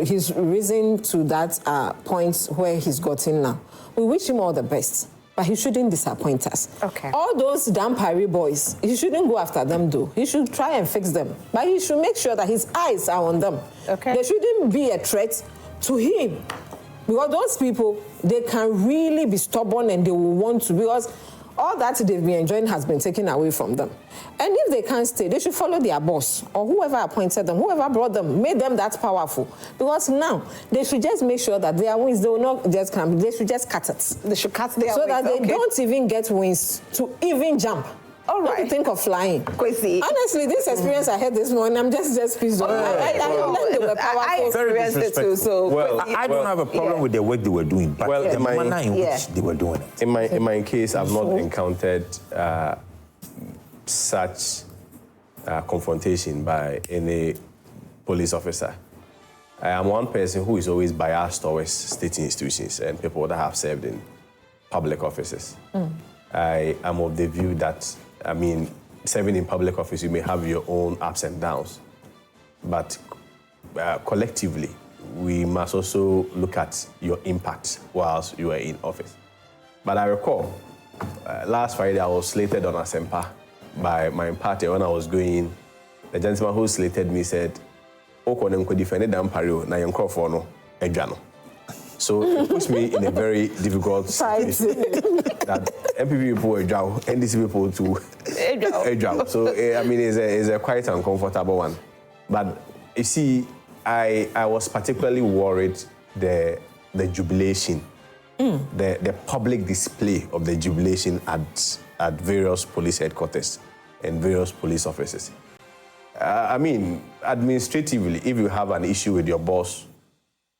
he's risen to that point where he's gotten now. We wish him all the best, but he shouldn't disappoint us. Okay. All those Dampare boys, he shouldn't go after them though. He should try and fix them, but he should make sure that his eyes are on them. Okay. There shouldn't be a threat to him, because those people, they can really be stubborn and they will want to, because all that they've been enjoying has been taken away from them. And if they can't stay, they should follow their boss or whoever appointed them, whoever brought them, made them that powerful. Because now, they should just make sure that their wings, they will not just come, they should just cut it. They should cut their so wings, that they don't even get wings to even jump. All right. Don't think of flying. Kwesi. Honestly, this experience I had this morning, I'm just pissed off. I learned they were powerful. I experienced it too, so... Well, I don't have a problem with the work they were doing, but the manner in which they were doing it. In my case, I've not encountered such confrontation by any police officer. I am one person who is always biased towards state institutions and people that have served in public offices. I am of the view that, I mean, serving in public office, you may have your own ups and downs, but collectively, we must also look at your impact whilst you are in office. But I recall, last Friday, I was slated on Asempa by my party when I was going. The gentleman who slated me said, so it puts me in a very difficult situation that MPP people were drowned, NDC people too drowned. So I mean, it's a quite uncomfortable one. But you see, I was particularly worried the jubilation, the public display of the jubilation at various police headquarters and various police offices. I mean, administratively, if you have an issue with your boss,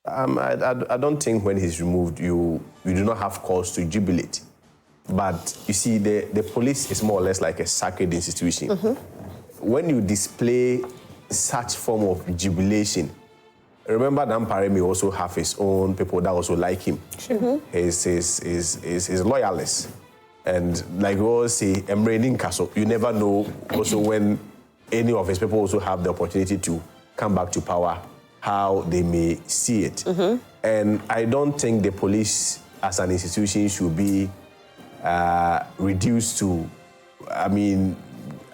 I don't think when he's removed, you do not have cause to jubilate. But you see, the police is more or less like a sacred institution. When you display such form of jubilation, remember Dampare may also have his own people that also like him. His loyalists. And like we always say, Emrening Castle, you never know also when any of his people also have the opportunity to come back to power, how they may see it. And I don't think the police as an institution should be reduced to, I mean,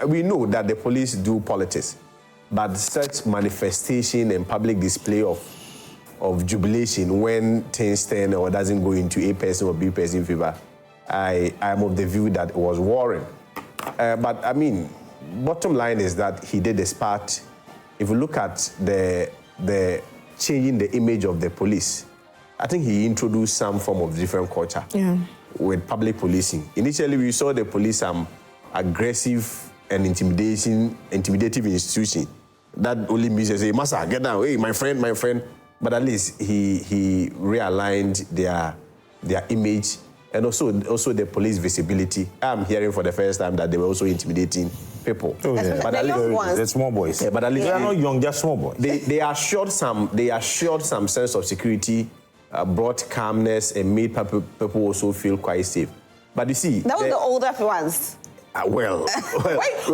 we know that the police do politics, but such manifestation and public display of jubilation when things turn or doesn't go into A person or B person favor, I am of the view that it was warring. But I mean, bottom line is that he did his part. If you look at the changing the image of the police, I think he introduced some form of different culture with public policing. Initially, we saw the police aggressive and intimidative institution. That only means they say, "Massa, get down, hey, my friend." But at least he realigned their image and also the police visibility. I'm hearing for the first time that they were also intimidating people. Oh, yeah. But at least they're small boys. Yeah, but at least they are not young, they're small boys. They assured some sense of security, brought calmness, and made people also feel quite safe. But you see, that was the older ones. Well,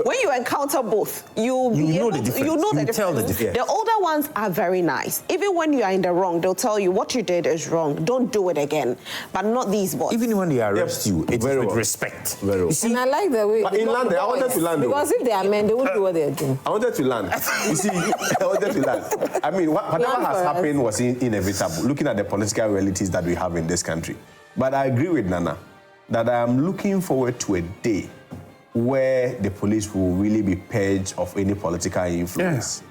when you encounter both, you know the difference. You know the difference. Tell the difference. The older ones are very nice. Even when you are in the wrong, they'll tell you what you did is wrong. Don't do it again. But not these boys. Even when they arrest you, it's very with well. respect. Very well. You see, and I like the way. But in London, I wanted to land. Because if they are men, they won't do what they're doing. I wanted to land. You see, I wanted to land. I mean, whatever has happened was inevitable, looking at the political realities that we have in this country. But I agree with Nana that I am looking forward to a day where the police will really be purged of any political influence,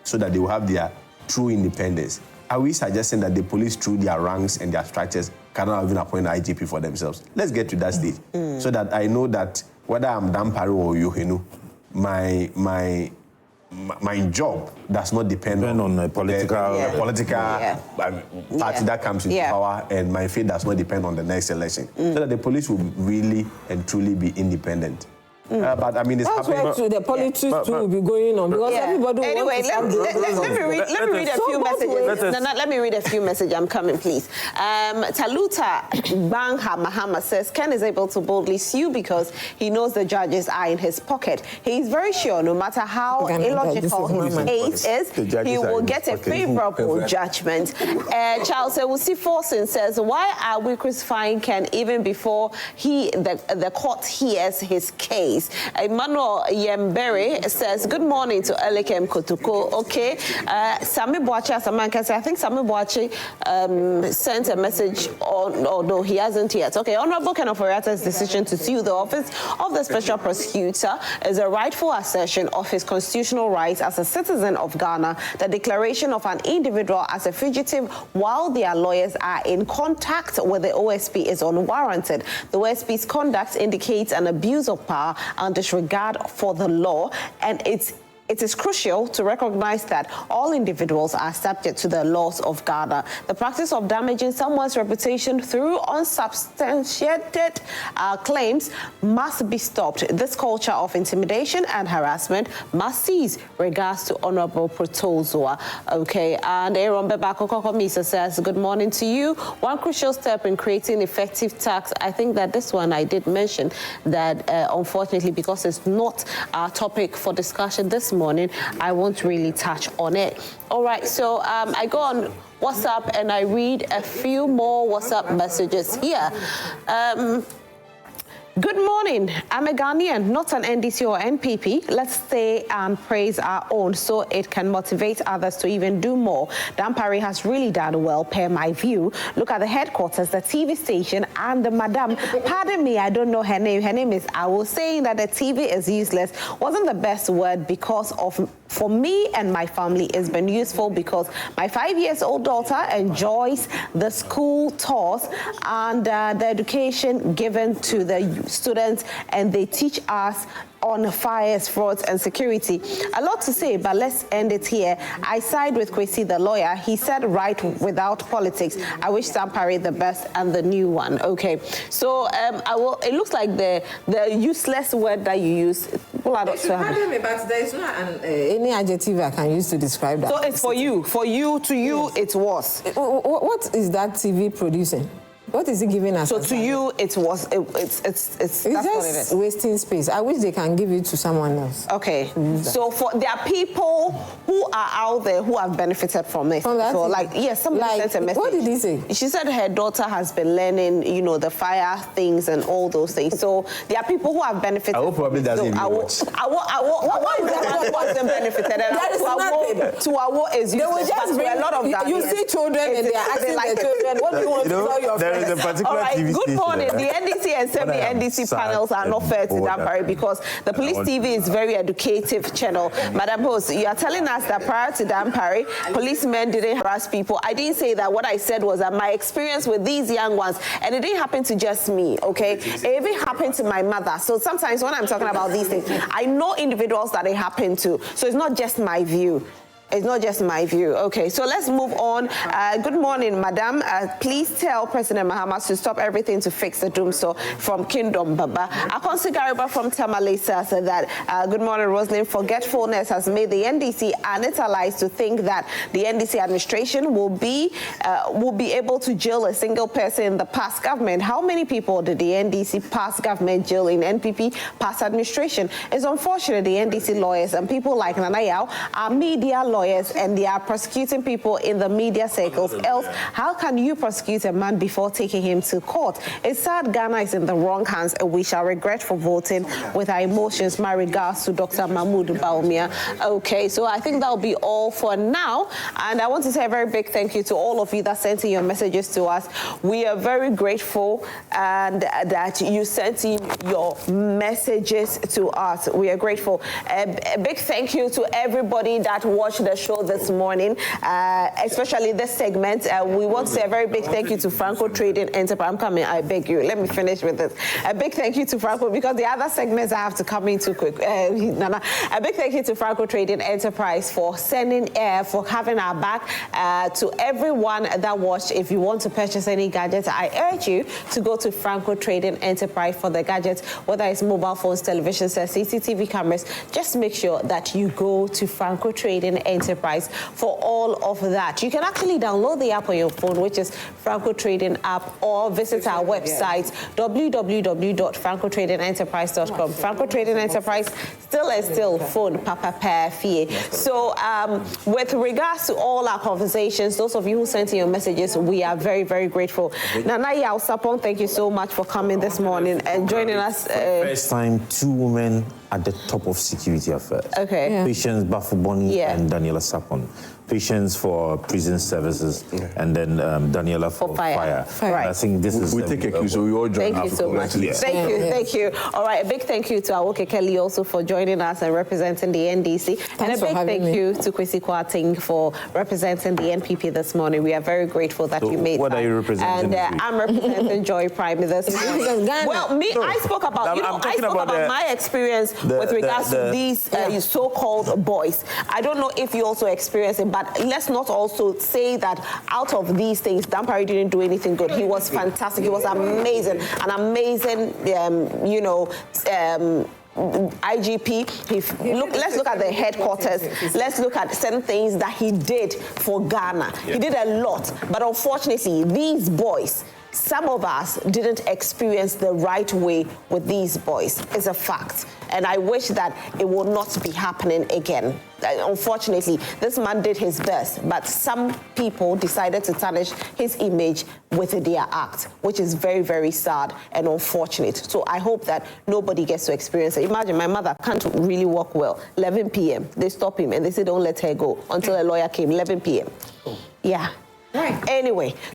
so that they will have their true independence. Are we suggesting that the police, through their ranks and their structures, cannot even appoint an IGP for themselves? Let's get to that stage, so that I know that whether I'm Dampare or Yohenu, my job does not depend on a political party that comes into power, and my fate does not depend on the next election. So that the police will really and truly be independent. But I mean, it's happening. That's where the politics too will be going on, because everybody. Anyway, let me read a few messages. Let me read a few messages. I'm coming, please. Taluta Mahama says Ken is able to boldly sue because he knows the judges are in his pocket. He is very sure, no matter how illogical his case is, he will get a favorable judgment. Charles Ewusi Forson says, why are we crucifying Ken even before the court hears his case? Emmanuel Yembere says, good morning to Elekem Kotuko. Okay. Sami Boache, I think Sami Boache sent a message no, he hasn't yet. Okay. Honorable Ken Oforiatta's decision to sue the office of the special prosecutor is a rightful assertion of his constitutional rights as a citizen of Ghana. The declaration of an individual as a fugitive while their lawyers are in contact with the OSP is unwarranted. The OSP's conduct indicates an abuse of power and disregard for the law, and it is crucial to recognize that all individuals are subject to the laws of Ghana. The practice of damaging someone's reputation through unsubstantiated claims must be stopped. This culture of intimidation and harassment must cease. Regards to Honorable Protozoa. Okay, and Aaron Bebako Kokomisa says, good morning to you. One crucial step in creating effective tax, I think that this one I did mention that unfortunately, because it's not our topic for discussion this morning, I won't really touch on it. All right, so I go on WhatsApp and I read a few more WhatsApp messages here. Good morning. I'm a Ghanaian, not an NDC or NPP. Let's stay and praise our own so it can motivate others to even do more. Dampare has really done well, per my view. Look at the headquarters, the TV station, and the madam. Pardon me, I don't know her name. Her name is Awo. Saying that the TV is useless wasn't the best word because for me and my family, it's been useful because my 5-year-old daughter enjoys the school tours and the education given to the students, and they teach us on fires, frauds, and security. A lot to say, but let's end it here. I side with Kwesi, the lawyer. He said right without politics. I wish Dampare the best and the new one. Okay, so it looks like the useless word that you use. Pardon me, but there is not any adjective I can use to describe that. So it's for you. To you, it was. What is that TV producing? What is he giving us? So to you, it's that's what it is. Wasting space. I wish they can give it to someone else. Okay. So there are people who are out there who have benefited from it. From that so thing? yes, somebody sent a message. What did he say? She said her daughter has been learning, the fire things and all those things. So there are people who have benefited. Awo probably doesn't even watch. Awo wasn't benefited. And to Awo is useless. But to a lot of that. You see children and they are asking their children, what do you want to tell your friends? There is a particular All right, TV good station, morning. The NDC and semi-NDC panels are not fair to Dampare because the police TV is very educative channel. Madam Host, you are telling us that prior to Dampare, policemen didn't harass people. I didn't say that. What I said was that my experience with these young ones, and it didn't happen to just me, okay? It even happened to my mother. So sometimes when I'm talking about these things, I know individuals that it happened to. So it's not just my view. It's not just my view. Okay, so let's move on. Good morning, Madam. Please tell President Mahama to stop everything to fix the doomsday from Kingdom Baba. Akonsi Gariba from Tamalesa said that, good morning, Rosalind. Forgetfulness has made the NDC anitalized to think that the NDC administration will be able to jail a single person in the past government. How many people did the NDC past government jail in NPP past administration? It's unfortunate the NDC lawyers and people like Nana Yao are media lawyers and they are prosecuting people in the media circles. Else, how can you prosecute a man before taking him to court? It's sad Ghana is in the wrong hands and we shall regret for voting with our emotions. My regards to Dr. Mahmoud Baumia. Okay, so I think that'll be all for now. And I want to say a very big thank you to all of you that sent in your messages to us. We are very grateful and that you sent in your messages to us. We are grateful. A big thank you to everybody that watched the show this morning, especially this segment. We want to say a very big thank you to Franco Trading Enterprise. I'm coming, I beg you. Let me finish with this. A big thank you to Franco because the other segments I have to come into quick. A big thank you to Franco Trading Enterprise for sending for having our back. To everyone that watched, if you want to purchase any gadgets, I urge you to go to Franco Trading Enterprise for the gadgets, whether it's mobile phones, televisions, CCTV cameras. Just make sure that you go to Franco Trading Enterprise for all of that. You can actually download the app on your phone, which is Franco Trading app, or visit our website www.francotradingenterprise.com. Franco Trading Enterprise, still phone papa pair fee. So with regards to all our conversations, those of you who sent in your messages, we are very, very grateful. Nana Yao Sapon, thank you so much for coming this morning and joining us. First time, two women at the top of security affairs. Okay. Yeah. Patience Bafuboni and Daniela Sapon. Patience for prison services, and then Daniela for fire. Right. I think this is... We take a cue, so we all join. Thank you so much. Yeah. Thank you. All right, a big thank you to Awo Kekeli also for joining us and representing the NDC. And a big thank you to Kwesi Kwarteng for representing the NPP this morning. We are very grateful that you made what time. are you representing? And I'm representing Joy Prime this morning. Well, I spoke about, my experience with regards to these so-called boys. I don't know if you also experienced it, but let's not also say that out of these things, Dampare didn't do anything good. He was fantastic. He was amazing. An amazing, IGP. Let's look at the headquarters. Let's look at certain things that he did for Ghana. He did a lot. But unfortunately, these boys, some of us didn't experience the right way with these boys. It's a fact. And I wish that it will not be happening again. Unfortunately, this man did his best, but some people decided to tarnish his image with their act, which is very, very sad and unfortunate. So I hope that nobody gets to experience it. Imagine my mother can't really walk well. 11 p.m. They stop him and they say, don't let her go until a lawyer came. 11 p.m. Yeah. Right. Anyway,